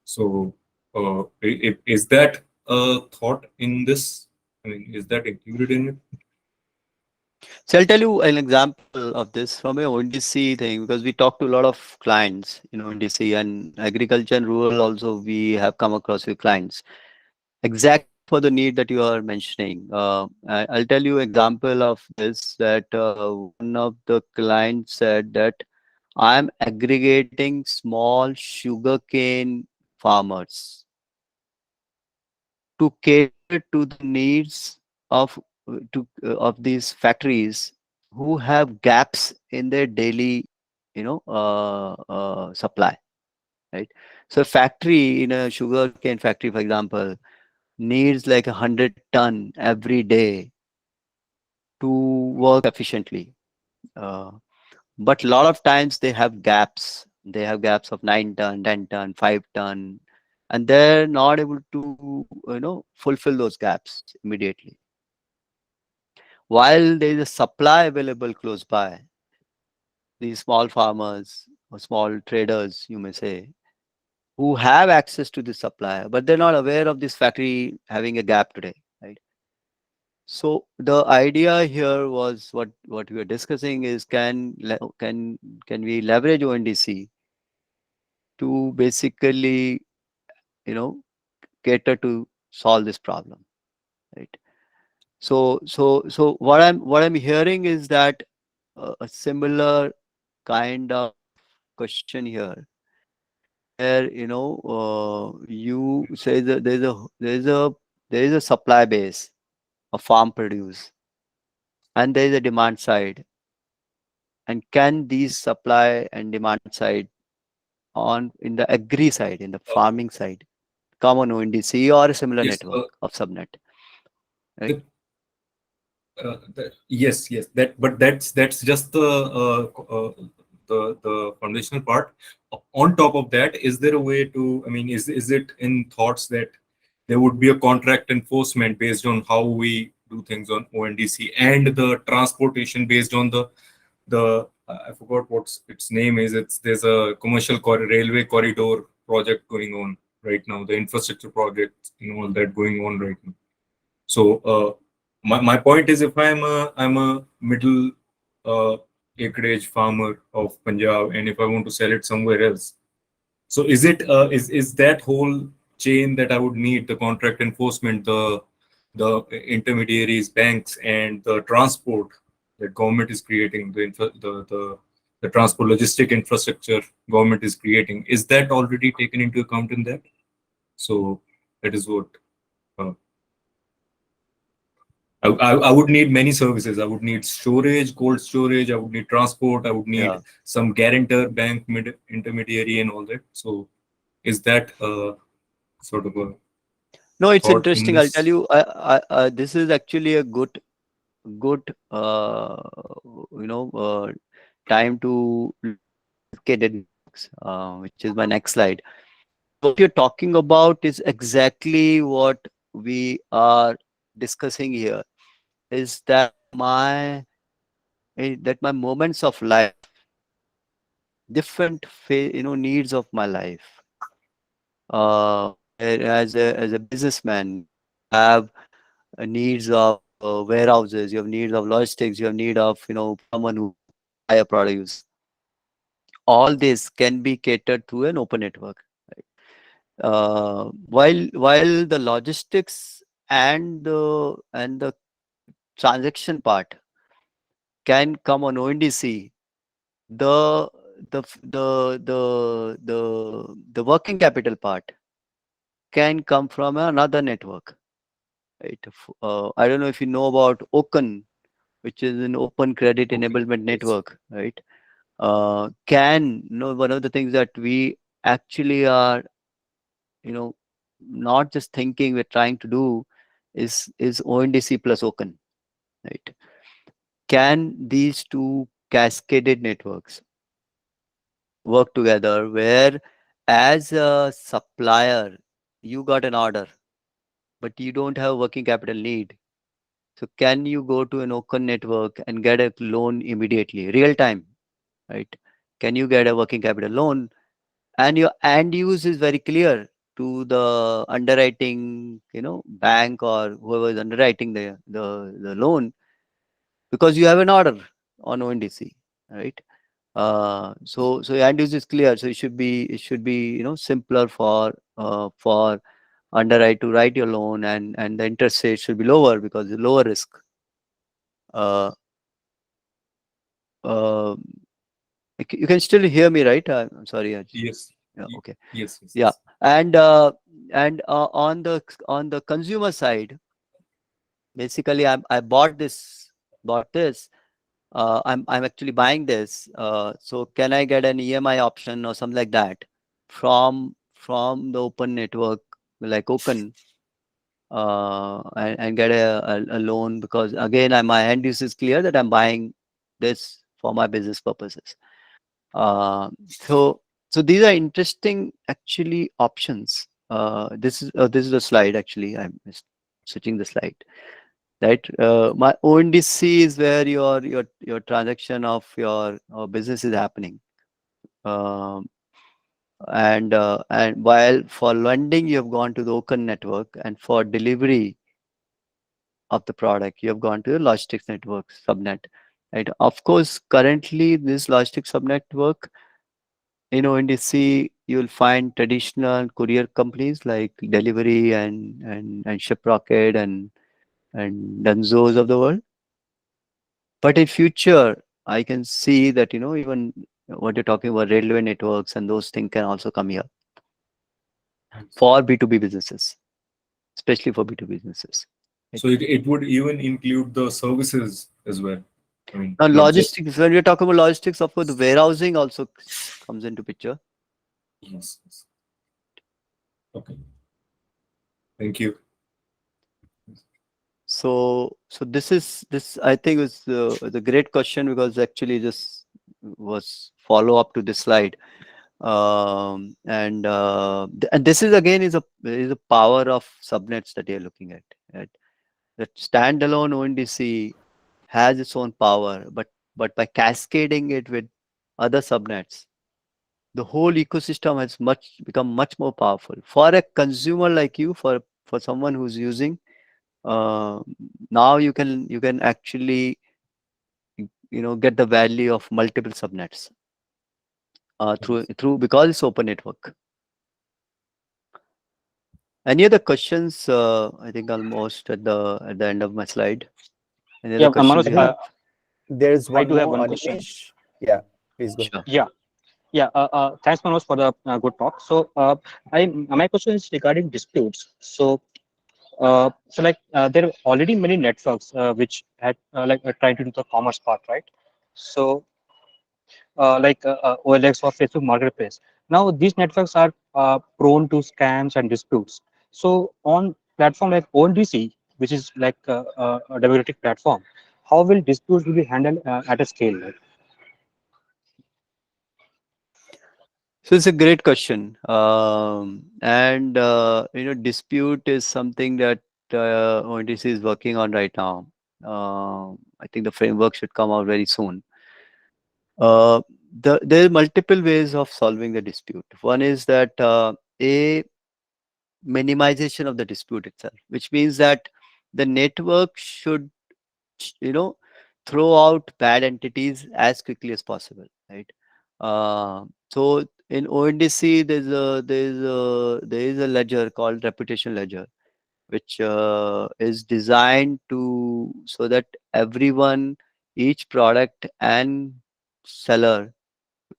So is that a thought in this? I mean, is that included in it? So I'll tell you an example of this from a ONDC thing, because we talk to a lot of clients in ONDC and agriculture and rural also. We have come across with clients exact for the need that you are mentioning. I'll tell you example of this, that one of the clients said that I'm aggregating small sugarcane farmers to cater to the needs of of these factories who have gaps in their daily, supply, right? So a factory in a sugarcane factory, for example, needs like 100 ton every day to work efficiently. Uh, but a lot of times they have gaps. They have gaps of 9 ton, 10 ton, 5 ton, and they're not able to, fulfill those gaps immediately. While there is a supply available close by, these small farmers or small traders, you may say, who have access to this supply, but they're not aware of this factory having a gap today, right? So the idea here was what we were discussing is can we leverage ONDC to basically, you know cater to solve this problem, right? So what I'm hearing is that a similar kind of question here, where you say that there is a supply base of farm produce, and there is a demand side, and can these supply and demand side on in the agri side, in the farming side, come on ONDC or a similar Yes. network of subnet, right? Yes. But that's just the foundational part. On top of that, is there a way to? I mean, is it in thoughts that there would be a contract enforcement based on how we do things on ONDC, and the transportation based on the I forgot what its name is. There's a commercial railway corridor project going on right now. The infrastructure project, all that going on right now. So my point is, if I'm a middle acreage farmer of Punjab, and if I want to sell it somewhere else, so is that whole chain that I would need, the contract enforcement, the intermediaries, banks, and the transport that government is creating, the transport logistic infrastructure government is creating, is that already taken into account in that? So that is what. Uh, I would need many services. I would need storage, cold storage. I would need transport. I would need Yeah. some guarantor, bank, intermediary, and all that. So, is that sort of a No, it's thought in interesting. I'll tell this? you, this is actually a good, time to look at networks, which is my next slide. What you're talking about is exactly what we are discussing here. Is that my moments of life, different needs of my life. As a businessman, have needs of warehouses, you have needs of logistics, you have need of someone who buy a produce. All this can be catered through an open network. While the logistics and the transaction part can come on ONDC, the the f- the working capital part can come from another network. right? I don't know if you know about Open, which is an open credit Okay. enablement Yes. network, right? One of the things that we actually are, you know, not just thinking, we're trying to do is ONDC plus Open, right? Can these two cascaded networks work together where, as a supplier, you got an order, but you don't have working capital need? So can you go to an open network and get a loan immediately, real time, right? Can you get a working capital loan, and your end use is very clear to the underwriting, bank or whoever is underwriting the loan, because you have an order on ONDC, right? So your end use is clear. So it should be simpler for underwrite to write your loan, and the interest rate should be lower because it's lower risk. Uh, uh, you can still hear me, right? I'm sorry. Yes. Yeah, okay. Yes. Yes. Yeah, Yes. and on the consumer side, basically, I bought this. I'm actually buying this. So can I get an EMI option or something like that from the open network, like Open, and get a loan? Because again, my end use is clear that I'm buying this for my business purposes. Uh, so so these are interesting actually options. This is a slide actually. I'm just switching the slide. Right, my ONDC is where your transaction of your business is happening. Um, and while for lending you have gone to the Open network, and for delivery of the product you have gone to the logistics network subnet. Right. Of course, currently this logistics subnetwork in ONDC, you'll find traditional courier companies like Delivery and Shiprocket and Dunzos of the world. But in future, I can see that even what you're talking about, railway networks and those things can also come here Yes. for B2B businesses, especially for B2B businesses. Right. So it would even include the services as well. I mean, Now, not just. logistics. When we're talking about logistics, of course, the warehousing also comes into picture. Yes. Yes. Okay. Thank you. So this I think was the great question, because actually this was follow up to this slide. And this is again is a power of subnets that you're looking at. Right? That standalone ONDC has its own power, but by cascading it with other subnets, the whole ecosystem has become much more powerful for a consumer like you, for someone who's using. uh, Now you can actually get the value of multiple subnets Yes. through because it's open network. Any other questions? I think almost at the end of my slide. Any other Yeah, questions Manoj, you Yeah, have? there's I one do have more, one question. Anish. Yeah, please go ahead. Sure. Yeah, yeah. Thanks, Manoj, for the good talk. So, my question is regarding disputes. So like there are already many networks which had trying to do the commerce part, right? So, OLX or Facebook Marketplace. Now, these networks are prone to scams and disputes. So, on platform like ONDC, which is like a democratic platform, how will disputes will be handled at a scale? Like, So it's a great question. And dispute is something that ONDC is working on right now. I think the framework should come out very soon. Uh, there are multiple ways of solving the dispute. One is that a minimization of the dispute itself, which means that the network should, you know, throw out bad entities as quickly as possible, right? So in ONDC, there is a ledger called reputation ledger, which is designed to so that everyone, each product and seller,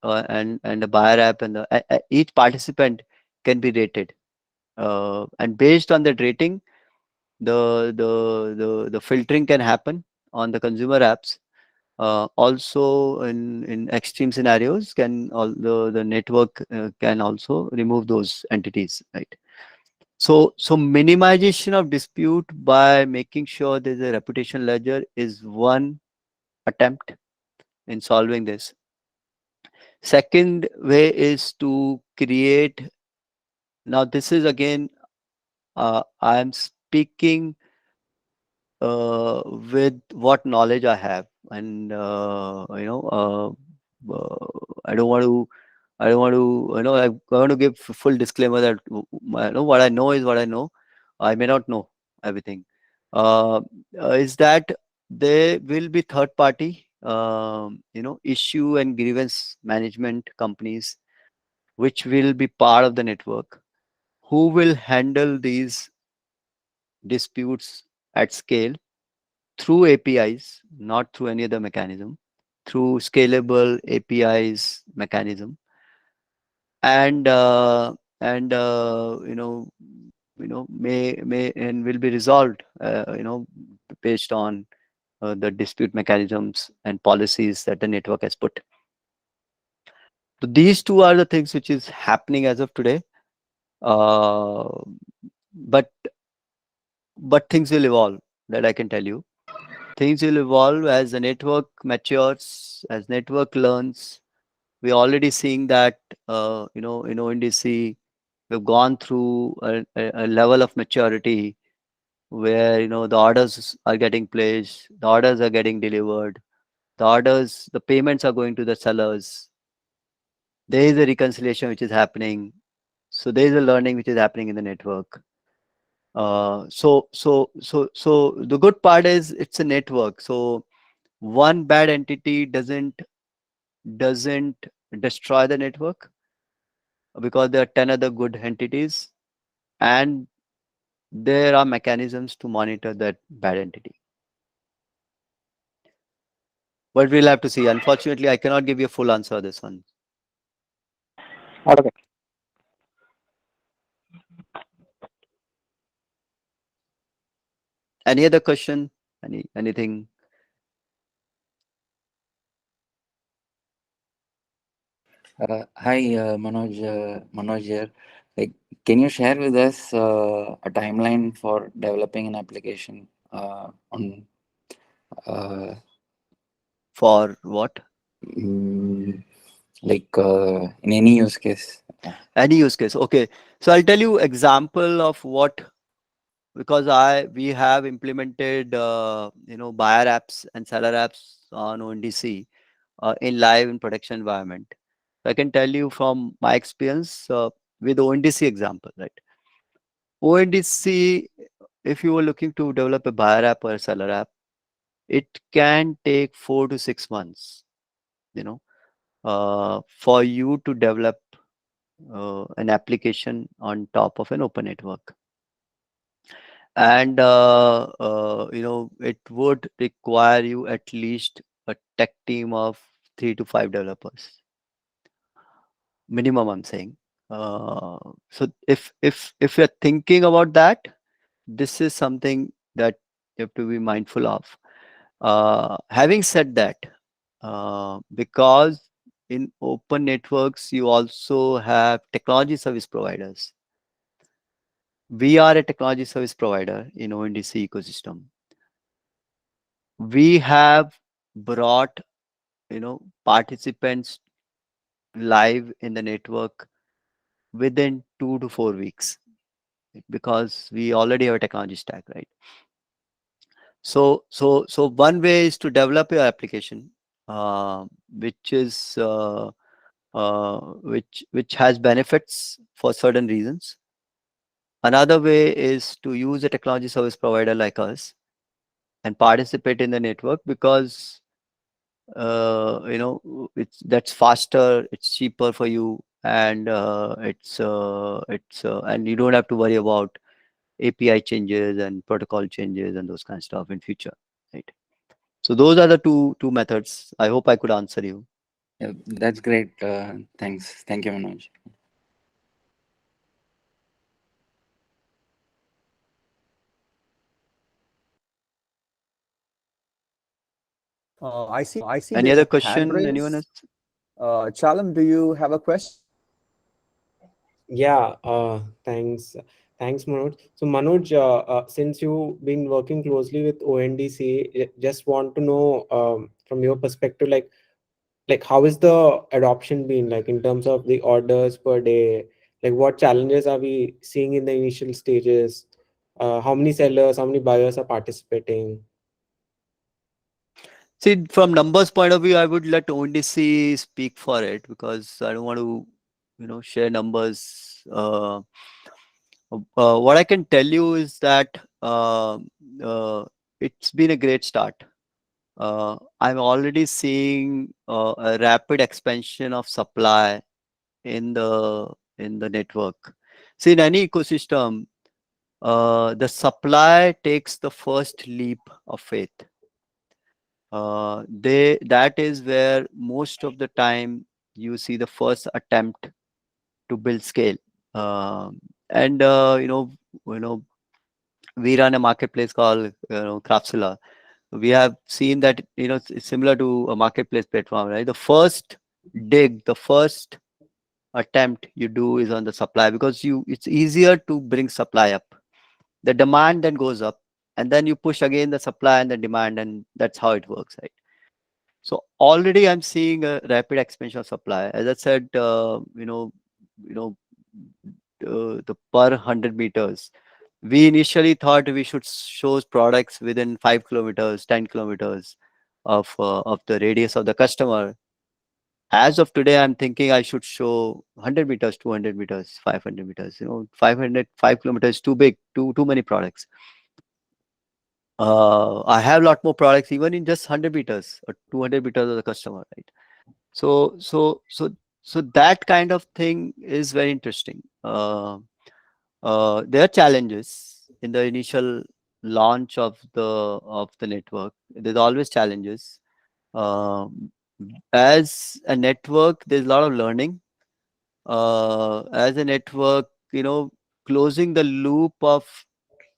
and the buyer app and each participant can be rated, and based on that rating, the filtering can happen on the consumer apps. Also, in extreme scenarios, can all the network can also remove those entities, right? So minimization of dispute by making sure there's a reputation ledger is one attempt in solving this. Second way is to create. Now, this is again, I am speaking with what knowledge I have, and I don't want to. I don't want to. I want to give full disclaimer that what I know is what I know. I may not know everything. Uh, is that there will be third party, issue and grievance management companies, which will be part of the network, who will handle these disputes at scale through APIs, not through any other mechanism, through scalable APIs mechanism, and may and will be resolved, based on the dispute mechanisms and policies that the network has put. So these two are the things which is happening as of today. Uh, but things will evolve. That I can tell you. Things will evolve as the network matures, as network learns. We're already seeing that, in ONDC, we've gone through a level of maturity where, the orders are getting placed, the orders are getting delivered, the payments are going to the sellers. There is a reconciliation which is happening. So there is a learning which is happening in the network. So the good part is it's a network. So one bad entity doesn't destroy the network, because there are 10 other good entities, and there are mechanisms to monitor that bad entity. But we'll have to see. Unfortunately, I cannot give you a full answer on this one. Okay. Any other question? Anything? Hi, Manoj here. Like, can you share with us a timeline for developing an application on uh, For what? mm, in any use case? Any use case. Okay. So I'll tell you example of what, because we have implemented buyer apps and seller apps on ONDC in live in production environment. I can tell you from my experience with ONDC example, right? ONDC, if you were looking to develop a buyer app or a seller app, it can take 4 to 6 months, for you to develop an application on top of an open network. And it would require you at least a tech team of 3 to 5 developers minimum, I'm saying. So if you're thinking about that, this is something that you have to be mindful of. Having said that, because in open networks you also have technology service providers. We are a technology service provider in ONDC ecosystem. We have brought participants live in the network within 2 to 4 weeks, because we already have a technology stack, right? So one way is to develop your application, which is which has benefits for certain reasons. Another way is to use a technology service provider like us and participate in the network, because that's faster, it's cheaper for you, and and you don't have to worry about API changes and protocol changes and those kind of stuff in future, right? So those are the two methods. I hope I could answer you. Yeah, that's great. Thanks. Thank you, Manoj. I see Any there's other a hand question? Anyone raise. else? Chalam, do you have a question? Yeah, thanks, Manoj. So, Manoj, since you've been working closely with ONDC, just want to know from your perspective, like how is the adoption been like in terms of the orders per day? Like, what challenges are we seeing in the initial stages? How many sellers, how many buyers are participating? See, from numbers point of view, I would let ONDC speak for it because I don't want to, share numbers. What I can tell you is that it's been a great start. I'm already seeing a rapid expansion of supply in the network. See, in any ecosystem, the supply takes the first leap of faith. That is where most of the time you see the first attempt to build scale. And you know, we run a marketplace called Craftsilla. We have seen that it's similar to a marketplace platform, right? The first dig, the first attempt you do is on the supply because it's easier to bring supply up. The demand then goes up, and then you push again the supply and the demand, and that's how it works, right? So already I'm seeing a rapid expansion of supply. As I said, you know, the per 100 meters. We initially thought we should show products within 5 kilometers, 10 kilometers of the radius of the customer. As of today, I'm thinking I should show 100 meters, 200 meters, 500 meters. 5 kilometers too big, too many products. I have a lot more products even in just 100 meters or 200 meters of the customer, right? So, so, so, so that kind of thing is very interesting. There are challenges in the initial launch of the network. There's always challenges. As a network, there's a lot of learning. As a network, closing the loop of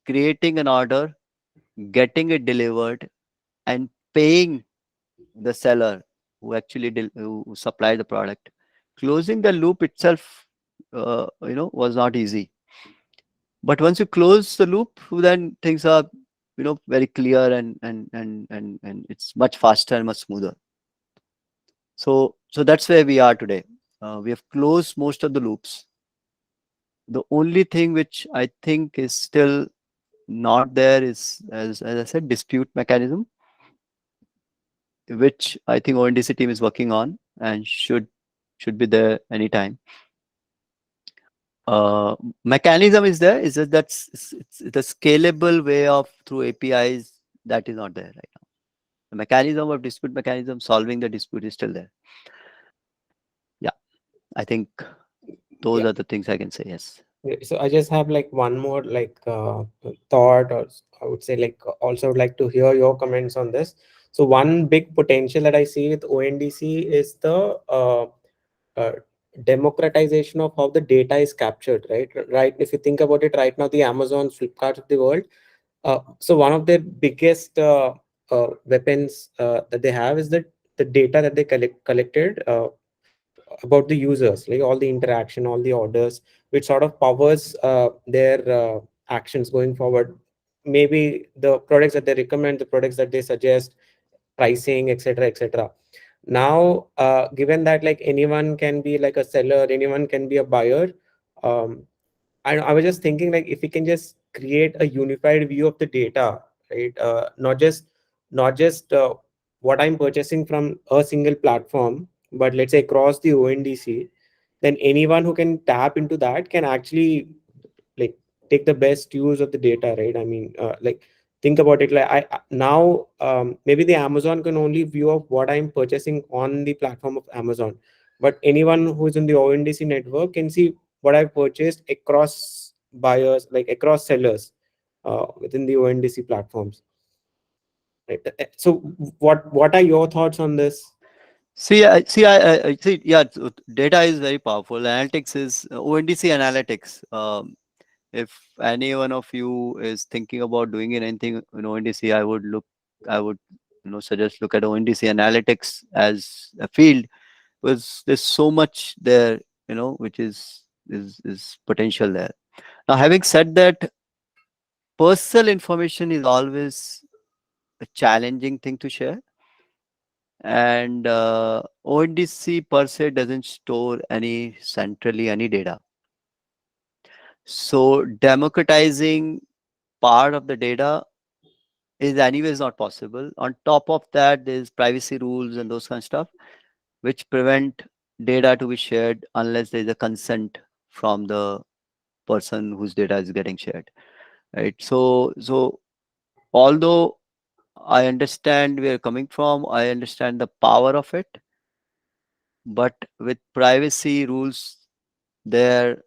creating an order, getting it delivered, and paying the seller who actually who supplied the product. Closing the loop itself, was not easy. But once you close the loop, then things are, very clear and it's much faster and much smoother. So that's where we are today. We have closed most of the loops. The only thing which I think is still not there is, as I said, dispute mechanism, which I think ONDC team is working on and should be there anytime. Mechanism is there. Is that it's the scalable way of through APIs that is not there right now. The mechanism of dispute mechanism solving the dispute is still there. Yeah, I think those Yeah. are the things I can say. Yes. So I just have like one more thought, or I would say like also would like to hear your comments on this. So one big potential that I see with ONDC is the uh, democratization of how the data is captured, right? Right. If you think about it, right now the Amazon, Flipkart of the world. So one of their biggest weapons that they have is the data that they collected about the users, like all the interaction, all the orders, which sort of powers their actions going forward. Maybe the products that they recommend, the products that they suggest, pricing, etc., etc. Now, given that like anyone can be like a seller, anyone can be a buyer, um, I was just thinking like if we can just create a unified view of the data, right? Not just what I'm purchasing from a single platform, but let's say across the ONDC, then anyone who can tap into that can actually like take the best use of the data, right? I mean, like think about it, like now maybe the Amazon can only view of what I'm purchasing on the platform of Amazon, but anyone who's in the ONDC network can see what I've purchased across buyers, like across sellers within the ONDC platforms. Right. So what are your thoughts on this? See. Yeah, data is very powerful. Analytics is ONDC analytics. If any one of you is thinking about doing anything in ONDC, I would suggest look at ONDC analytics as a field, because there's so much there, which is potential there. Now, having said that, personal information is always a challenging thing to share, and ONDC per se doesn't store any centrally any data. So democratizing part of the data is anyways not possible. On top of that, there's privacy rules and those kind of stuff, which prevent data to be shared unless there is a consent from the person whose data is getting shared, right? So although I understand where you're coming from, I understand the power of it, but with privacy rules there,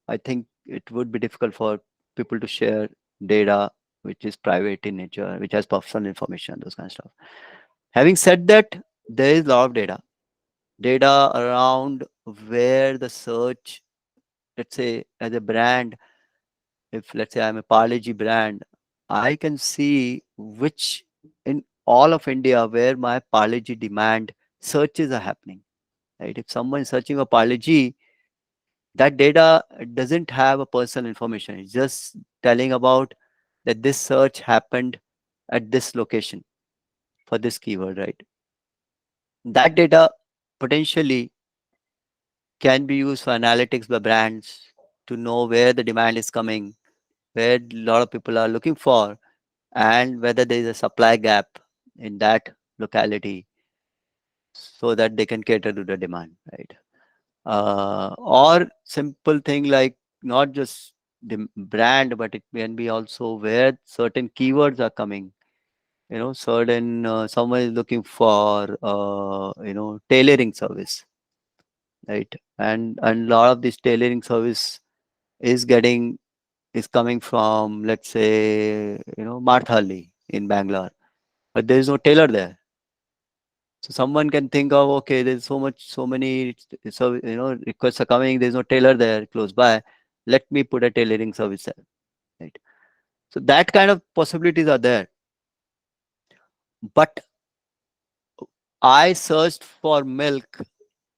I think it would be difficult for people to share data which is private in nature, which has personal information, those kind of stuff. Having said that, there is a lot of data around where the search, let's say as a brand, if let's say I'm a Parleji brand, I can see which in all of India where my Parleji demand searches are happening, right? If someone is searching for Parleji, that data doesn't have a personal information. It's just telling about that this search happened at this location for this keyword, right? That data potentially can be used for analytics by brands to know where the demand is coming, where a lot of people are looking for, and whether there is a supply gap in that locality so that they can cater to the demand, right? Or simple thing like not just the brand, but it can be also where certain keywords are coming. Certain someone is looking for tailoring service, right? And a lot of this tailoring service is coming from, let's say, Marthali in Bangalore, but there is no tailor there. So someone can think of, okay, there's so many, so requests are coming. There's no tailor there close by. Let me put a tailoring service there, right? So that kind of possibilities are there. But I searched for milk,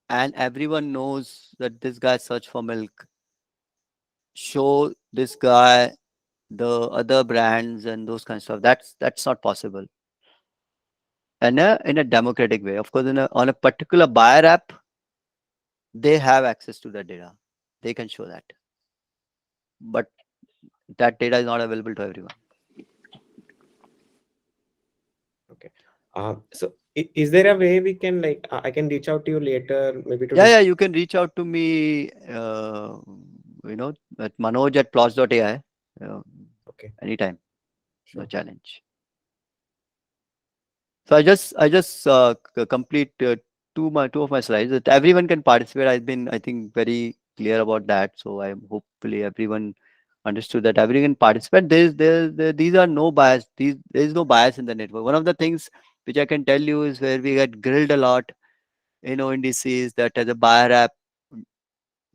and everyone knows that this guy searched for milk. Show this guy the other brands and those kind of stuff. That's not possible. And in a democratic way, of course, on a particular buyer app, they have access to that data. They can show that, but that data is not available to everyone. Okay. So is there a way we can I can reach out to you later, maybe to Yeah, you can reach out to me, at Manoj at Plotch.ai. Okay. Anytime, no Sure. challenge. So I just complete two of my slides that everyone can participate. I've been, I think, very clear about that. So I hopefully everyone understood that everyone can participate. These are no bias. There is no bias in the network. One of the things which I can tell you is where we get grilled a lot in ONDC is that as a buyer app,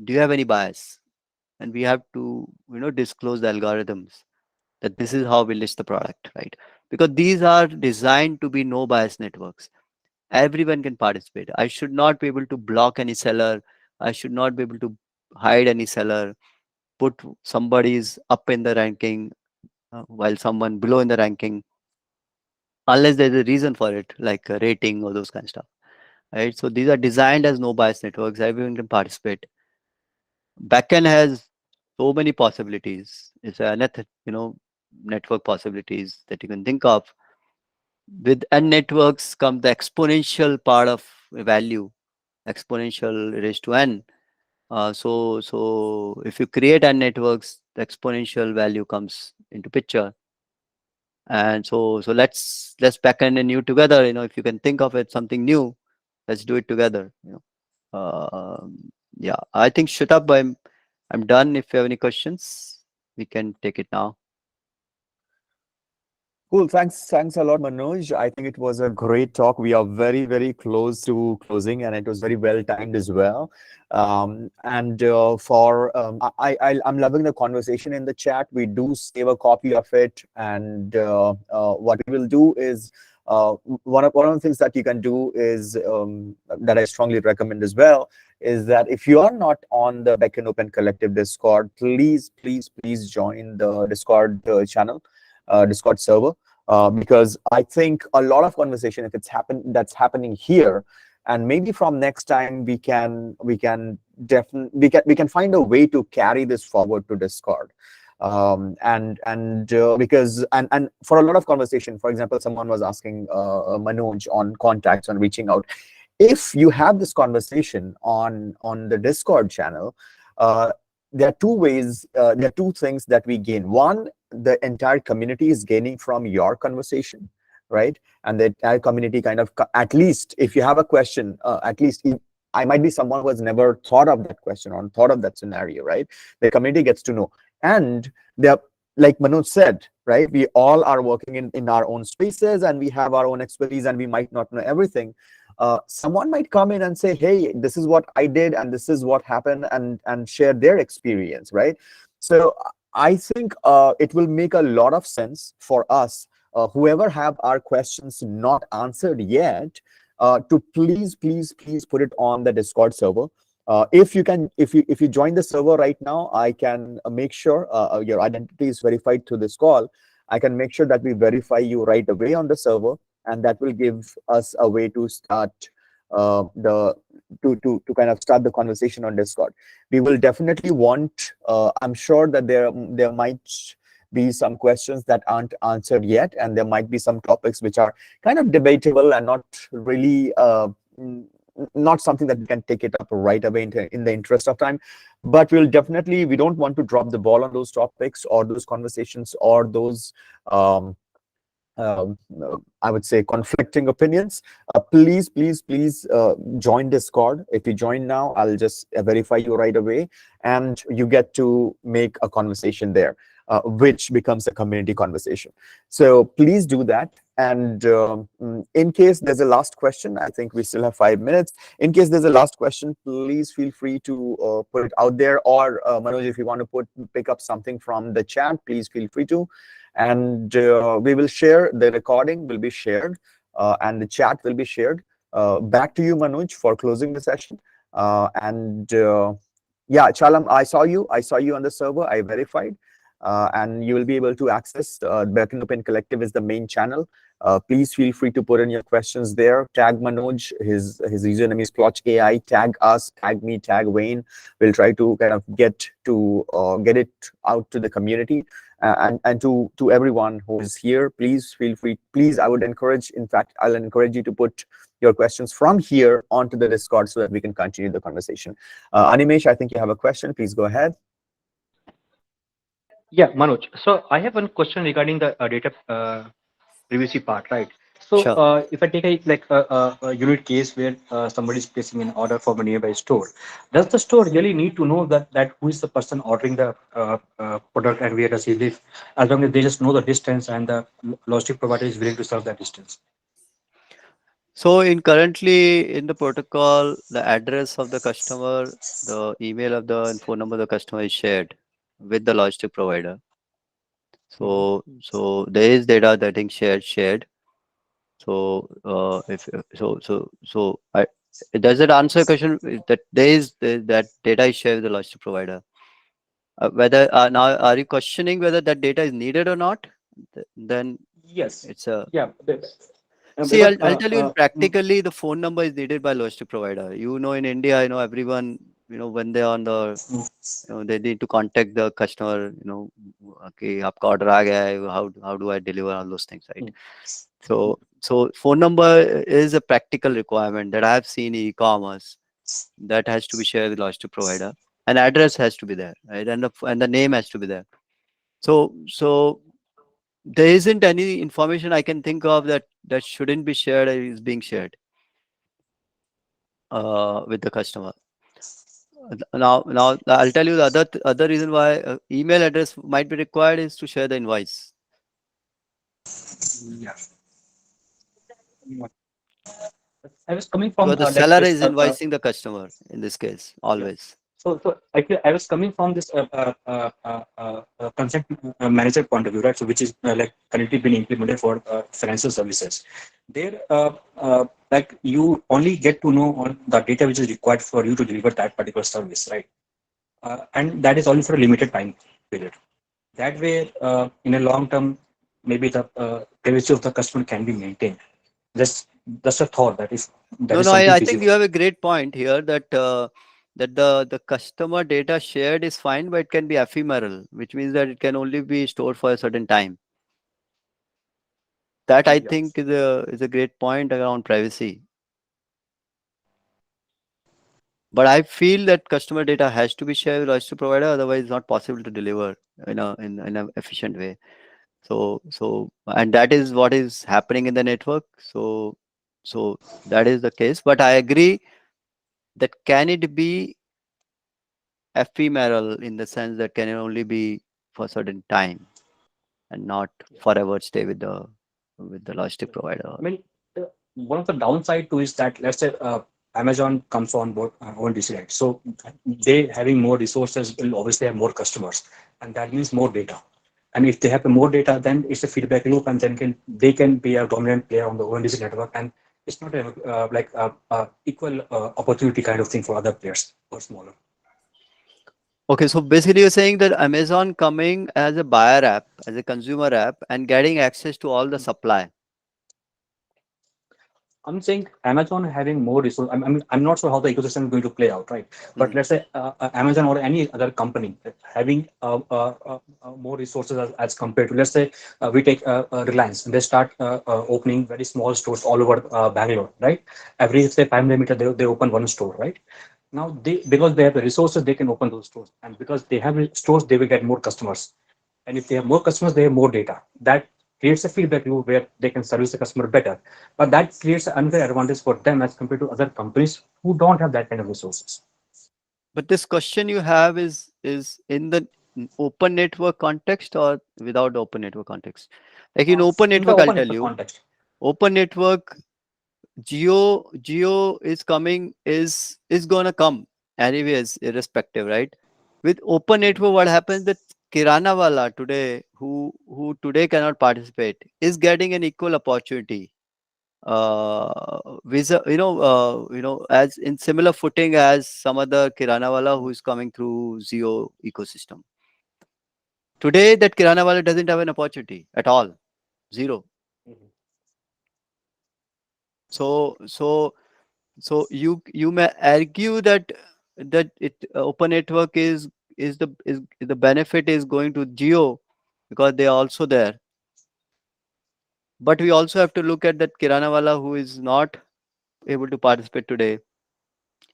do you have any bias? And we have to disclose the algorithms that this is how we list the product, right? Because these are designed to be no bias networks. Everyone can participate. I should not be able to block any seller. I should not be able to hide any seller, put somebody's up in the ranking while someone below in the ranking, unless there's a reason for it, like a rating or those kind of stuff, right? So these are designed as no bias networks. Everyone can participate. Beckn has so many possibilities. It's a network possibilities that you can think of. With n networks come the exponential part of value, exponential raised to n. So if you create n networks, the exponential value comes into picture. And so let's Beckn and you together. If you can think of it something new, let's do it together. Yeah, I think shut up. I'm done. If you have any questions, we can take it now. Cool. Thanks a lot, Manoj. I think it was a great talk. We are very, very close to closing, and it was very well timed as well. And for I'm loving the conversation in the chat. We do save a copy of it, and what we will do is one of the things that you can do is that I strongly recommend as well is that if you are not on the Beckn Open Collective Discord, please join the Discord channel, Discord server, because I think a lot of conversation, if that's happening here, and maybe from next time we can find a way to carry this forward to Discord. And for a lot of conversation, for example, someone was asking Manoj on contacts, on reaching out. If you have this conversation on the Discord channel, there are two ways, there are two things that we gain. One, the entire community is gaining from your conversation, right? And the entire community kind of, at least if you have a question, at least I might be someone who has never thought of that question or thought of that scenario, right? The community gets to know. And they're, like Manoj said, right? We all are working in our own spaces, and we have our own expertise, and we might not know everything. Someone might come in and say, hey, this is what I did and this is what happened, and share their experience, right? So I think it will make a lot of sense for us, whoever have our questions not answered yet, to please put it on the Discord server. If you join the server right now, I can make sure your identity is verified through this call. I can make sure that we verify you right away on the server, and that will give us a way to start to kind of start the conversation on Discord. We will definitely want. I'm sure that there might be some questions that aren't answered yet, and there might be some topics which are kind of debatable and not really not something that we can take it up right away in the interest of time. But we don't want to drop the ball on those topics or those conversations or those I would say conflicting opinions. Please join Discord. If you join now, I'll just verify you right away, and you get to make a conversation there, which becomes a community conversation. So please do that. And in case there's a last question, I think we still have 5 minutes. In case there's a last question, please feel free to put it out there. Or Manoj, if you want to pick up something from the chat, please feel free to. And we will share, the recording will be shared, and the chat will be shared. Back to you, Manoj, for closing the session. Yeah, Chalam, I saw you on the server. I verified, and you will be able to access Beckn Open Collective is the main channel. Please feel free to put in your questions there. Tag Manoj, his username is Plotch.ai. Tag us, tag me, tag Wayne. We'll try to kind of get it out to the community. And to everyone who is here, please feel free. Please, I'll encourage you to put your questions from here onto the Discord so that we can continue the conversation. Animesh, I think you have a question. Please go ahead. Yeah, Manoj. So I have one question regarding the data privacy part, right? So Sure. if I take a unit case where somebody is placing an order from a nearby store, does the store really need to know that who is the person ordering the product and where does he live, as long as they just know the distance and the logistic provider is willing to serve that distance? So currently in the protocol, the address of the customer, the email of the and phone number of the customer is shared with the logistic provider. So there is data that is shared. So if so I does it answer your question that that data is shared with the logistic provider? Whether now are you questioning whether that data is needed or not? Then Yes. it's a Yeah. see. I'll tell you practically the phone number is needed by logistic provider. In India, everyone when they're on the they need to contact the customer. Okay, आपका order आ गया है. How do I deliver all those things, right? So phone number is a practical requirement that I have seen in e-commerce that has to be shared with logistic provider, and address has to be there, right? And the name has to be there. So there isn't any information I can think of that shouldn't be shared or is being shared with the customer. Now I'll tell you the other reason why email address might be required is to share the invoice. Yeah. I was coming So from the like seller this. is invoicing the customer in this case, Yeah. always. So actually, I was coming from this concept manager point of view, right? So which is like currently being implemented for financial services. There, like you only get to know on the data which is required for you to deliver that particular service, right? And that is only for a limited time period. That way, in a long term, maybe the privacy of the customer can be maintained. Just a thought that if that No, is no, something I think feasible. you have a great point here that the customer data shared is fine, but it can be ephemeral, which means that it can only be stored for a certain time. That I Yeah. think is a great point around privacy. But I feel that customer data has to be shared with logistic provider, otherwise it's not possible to deliver in an efficient way. So and that is what is happening in the network. So that is the case. But I agree that can it be ephemeral in the sense that can it only be for a certain time and not forever stay with the logistic provider. I mean, one of the downside too is that let's say Amazon comes on board ONDC, right? So they having more resources will obviously have more customers, and that means more data. And if they have more data, then it's a feedback loop, and then they can be a dominant player on the ONDC network, and it's not a like a equal opportunity kind of thing for other players or smaller. Okay, so basically you're saying that Amazon coming as a buyer app, as a consumer app, and getting access to all the supply. I'm saying Amazon having more resources. I'm not sure how the ecosystem is going to play out, right? But let's say Amazon or any other company having more resources as compared to, let's say, we take Reliance and they start opening very small stores all over Bangalore, right? Every, say, 500 meters, they open one store, right? Now, because they have the resources, they can open those stores. And because they have stores, they will get more customers. And if they have more customers, they have more data. That creates a feedback loop where they can service the customer better. But that creates an unfair advantage for them as compared to other companies who don't have that kind of resources. But this question you have is in the open network context or without the open network context? Like in open In the network, I'll open tell network you, context, open network, Geo is coming, is gonna come anyways, irrespective, right? With open network, what happens that Kirana wala today, who today cannot participate, is getting an equal opportunity. Visa, as in similar footing as some other Kirana wala who is coming through Zio ecosystem. Today, that Kirana wala doesn't have an opportunity at all, zero. So you may argue that open network is the benefit is going to Geo because they are also there. But we also have to look at that Kirana wala who is not able to participate today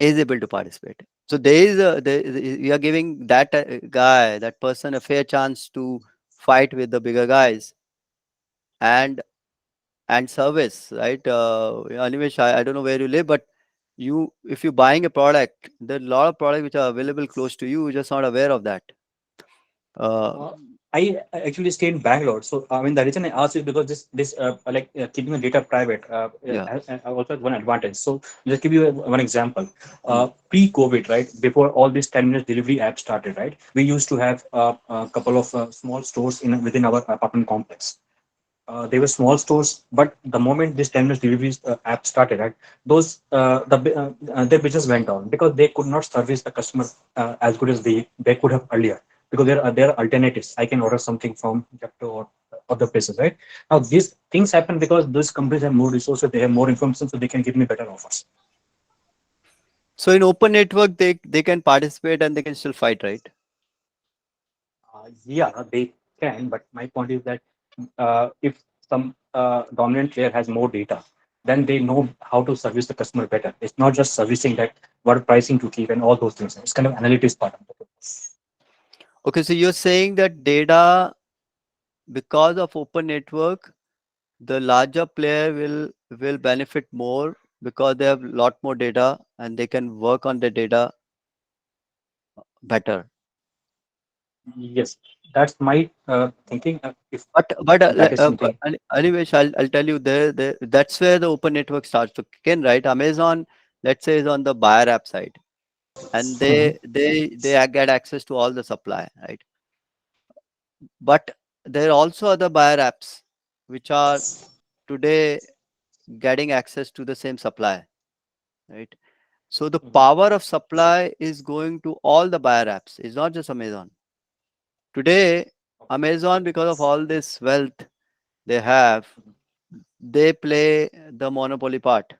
is able to participate. So we are giving that guy, that person, a fair chance to fight with the bigger guys and service, right? Animesh, I don't know where you live, but if you're buying a product, there are a lot of products which are available close to you. You're just not aware of that. uh, I actually stay in Bangalore. So I mean, the reason I asked is because this like keeping the data private Yeah. I also have one advantage. So just give you one example. Pre-COVID, right, before all these 10 minutes delivery apps started, right, we used to have a couple of small stores within our apartment complex. They were small stores, but the moment this 10 minutes delivery app started, right, their business went down because they could not service the customer as good as they could have earlier, because there are alternatives. I can order something from Jepto or other places, right? Now these things happen because those companies have more resources, they have more information, so they can give me better offers. So in open network, they can participate and they can still fight, right? Yeah, they can, but my point is that if some dominant player has more data, then they know how to service the customer better. It's not just servicing that what pricing to keep and all those things. It's kind of analytics part of it. Okay, so you're saying that data, because of open network, the larger player will benefit more because they have a lot more data and they can work on the data better. Yes, That's my thinking. If But that is something. Animesh, I'll tell you there that's where the open network starts to kick in, right? Amazon, let's say, is on the buyer app side, and they get access to all the supply, right? But there are also other buyer apps which are today getting access to the same supply, right? So the power of supply is going to all the buyer apps. It's not just Amazon. Today, Amazon, because of all this wealth they have, they play the monopoly part.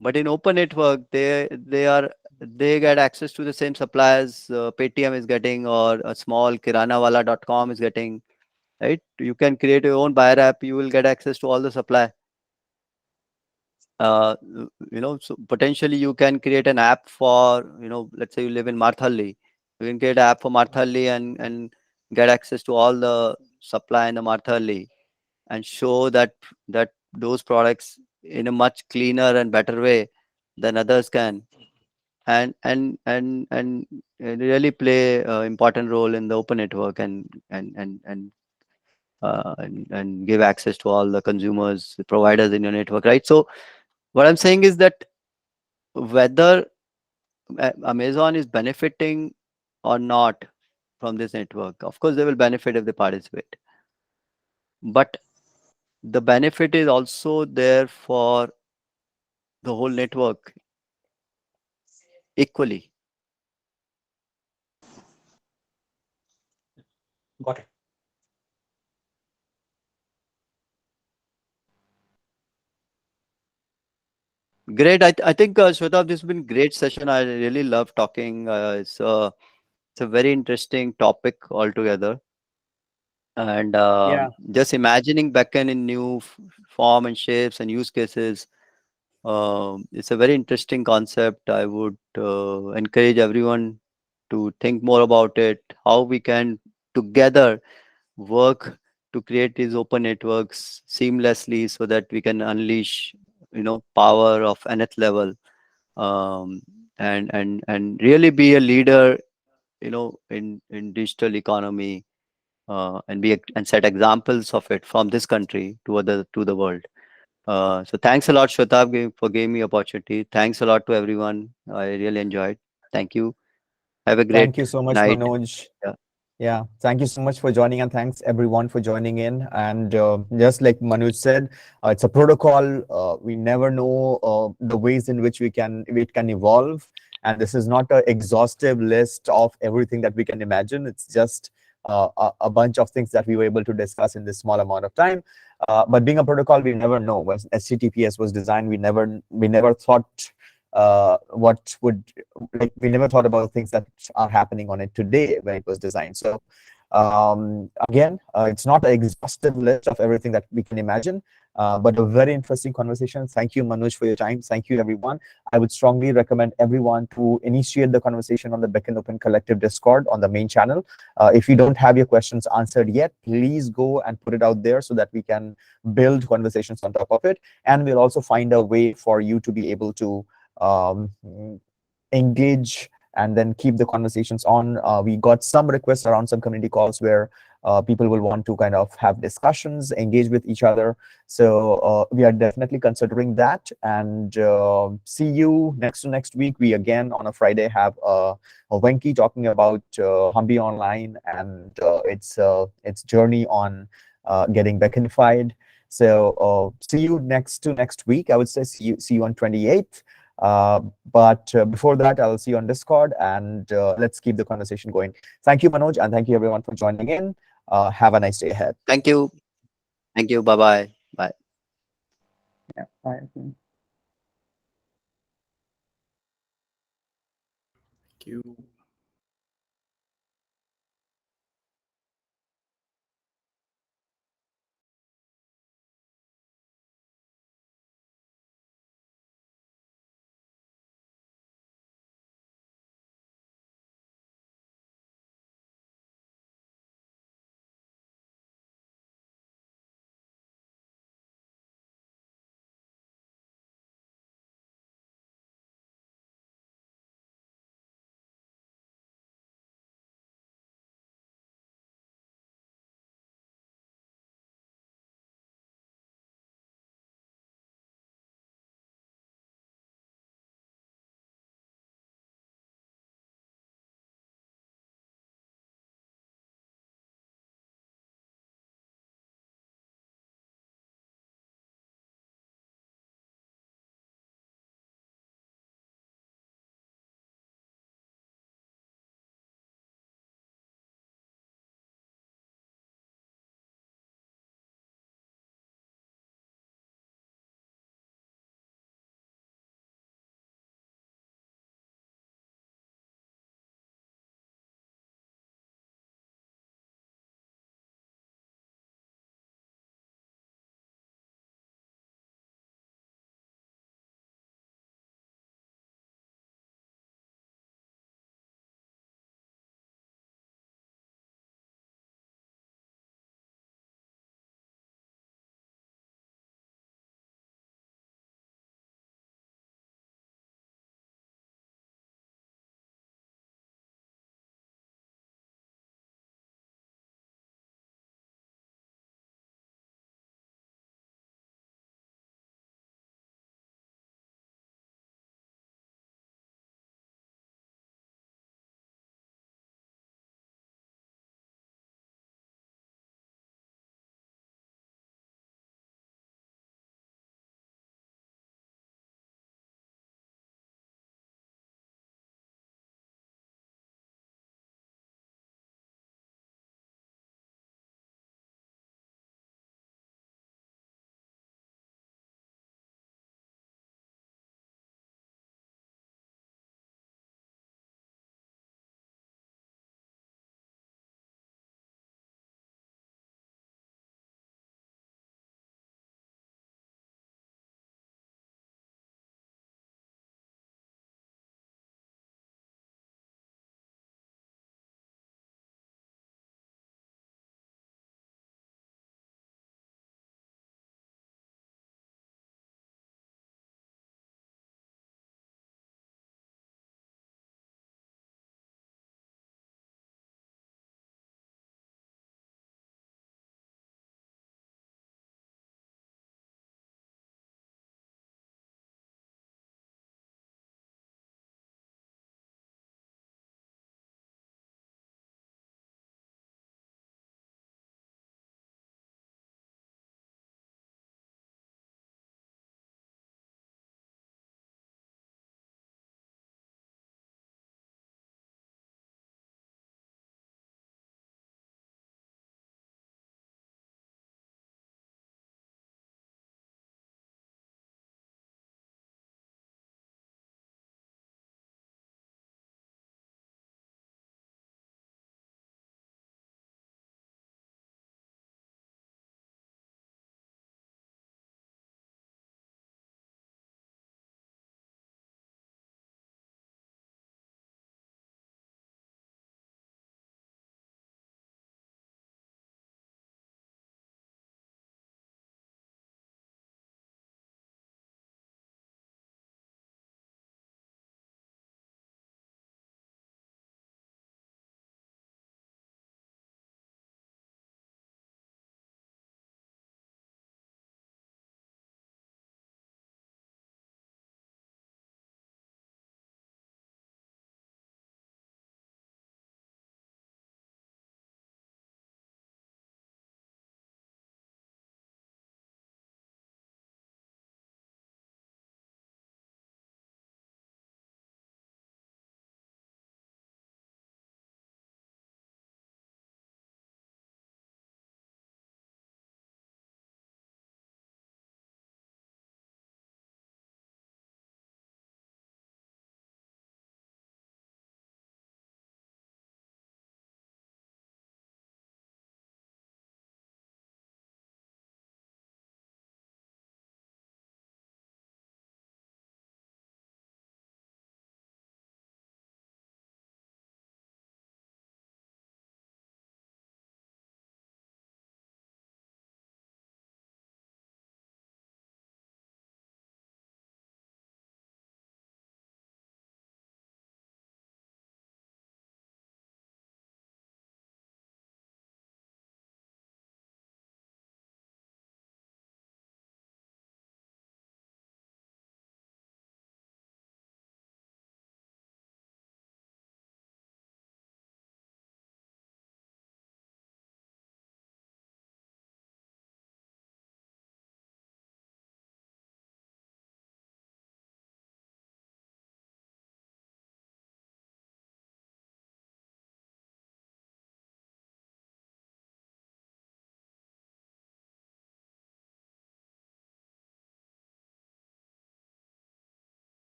But in open network, they get access to the same suppliers Paytm is getting, or a small kiranawala.com is getting, right? You can create your own buyer app. You will get access to all the supply. So potentially you can create an app for, let's say you live in Marthalli. You can create an app for Marthalli and get access to all the supply in the Marthalli and show that those products in a much cleaner and better way than others can, and really play an important role in the open network and give access to all the consumers, the providers in your network, right? So what I'm saying is that whether Amazon is benefiting or not from this network, of course they will benefit if they participate, but the benefit is also there for the whole network equally. Got it. Great. I think, Shweta, this has been great session. I really love talking. It's a very interesting topic altogether. And Yeah. just imagining Beckn in new form and shapes and use cases. It's a very interesting concept. I would encourage everyone to think more about it, how we can together work to create these open networks seamlessly so that we can unleash, power of nth level, um, and really be a leader, in digital economy, and set examples of it from this country to the world. So thanks a lot, Shwetab, for giving me opportunity. Thanks a lot to everyone. I really enjoyed. Thank you. Have a great Thank you so much, night. Manoj. Yeah. Yeah, thank you so much for joining, and thanks everyone for joining in. And just like Manoj said, it's a protocol. We never know the ways in which it can evolve, and this is not an exhaustive list of everything that we can imagine. It's just a bunch of things that we were able to discuss in this small amount of time. But being a protocol, we never know. When HTTPS was designed, we never thought what would, like, we never thought about things that are happening on it today when it was designed. So again, it's not an exhaustive list of everything that we can imagine, but a very interesting conversation. Thank you, Manoj, for your time. Thank you, everyone. I would strongly recommend everyone to initiate the conversation on the Beckn Open Collective Discord on the main channel. If you don't have your questions answered yet, please go and put it out there so that we can build conversations on top of it. And we'll also find a way for you to be able to um, engage and then keep the conversations on. We got some requests around some community calls where people will want to kind of have discussions, engage with each other. So we are definitely considering that. And see you next week. We again on a Friday have a Venki talking about Humby Online and its journey on getting Becknified. So see you next week. I would say see you on 28th. But before that, I'll see you on Discord, and let's keep the conversation going. Thank you, Manoj, and thank you everyone for joining in. Have a nice day ahead. Thank you. Thank you. Bye-bye. Bye. Yeah, bye. Thank you.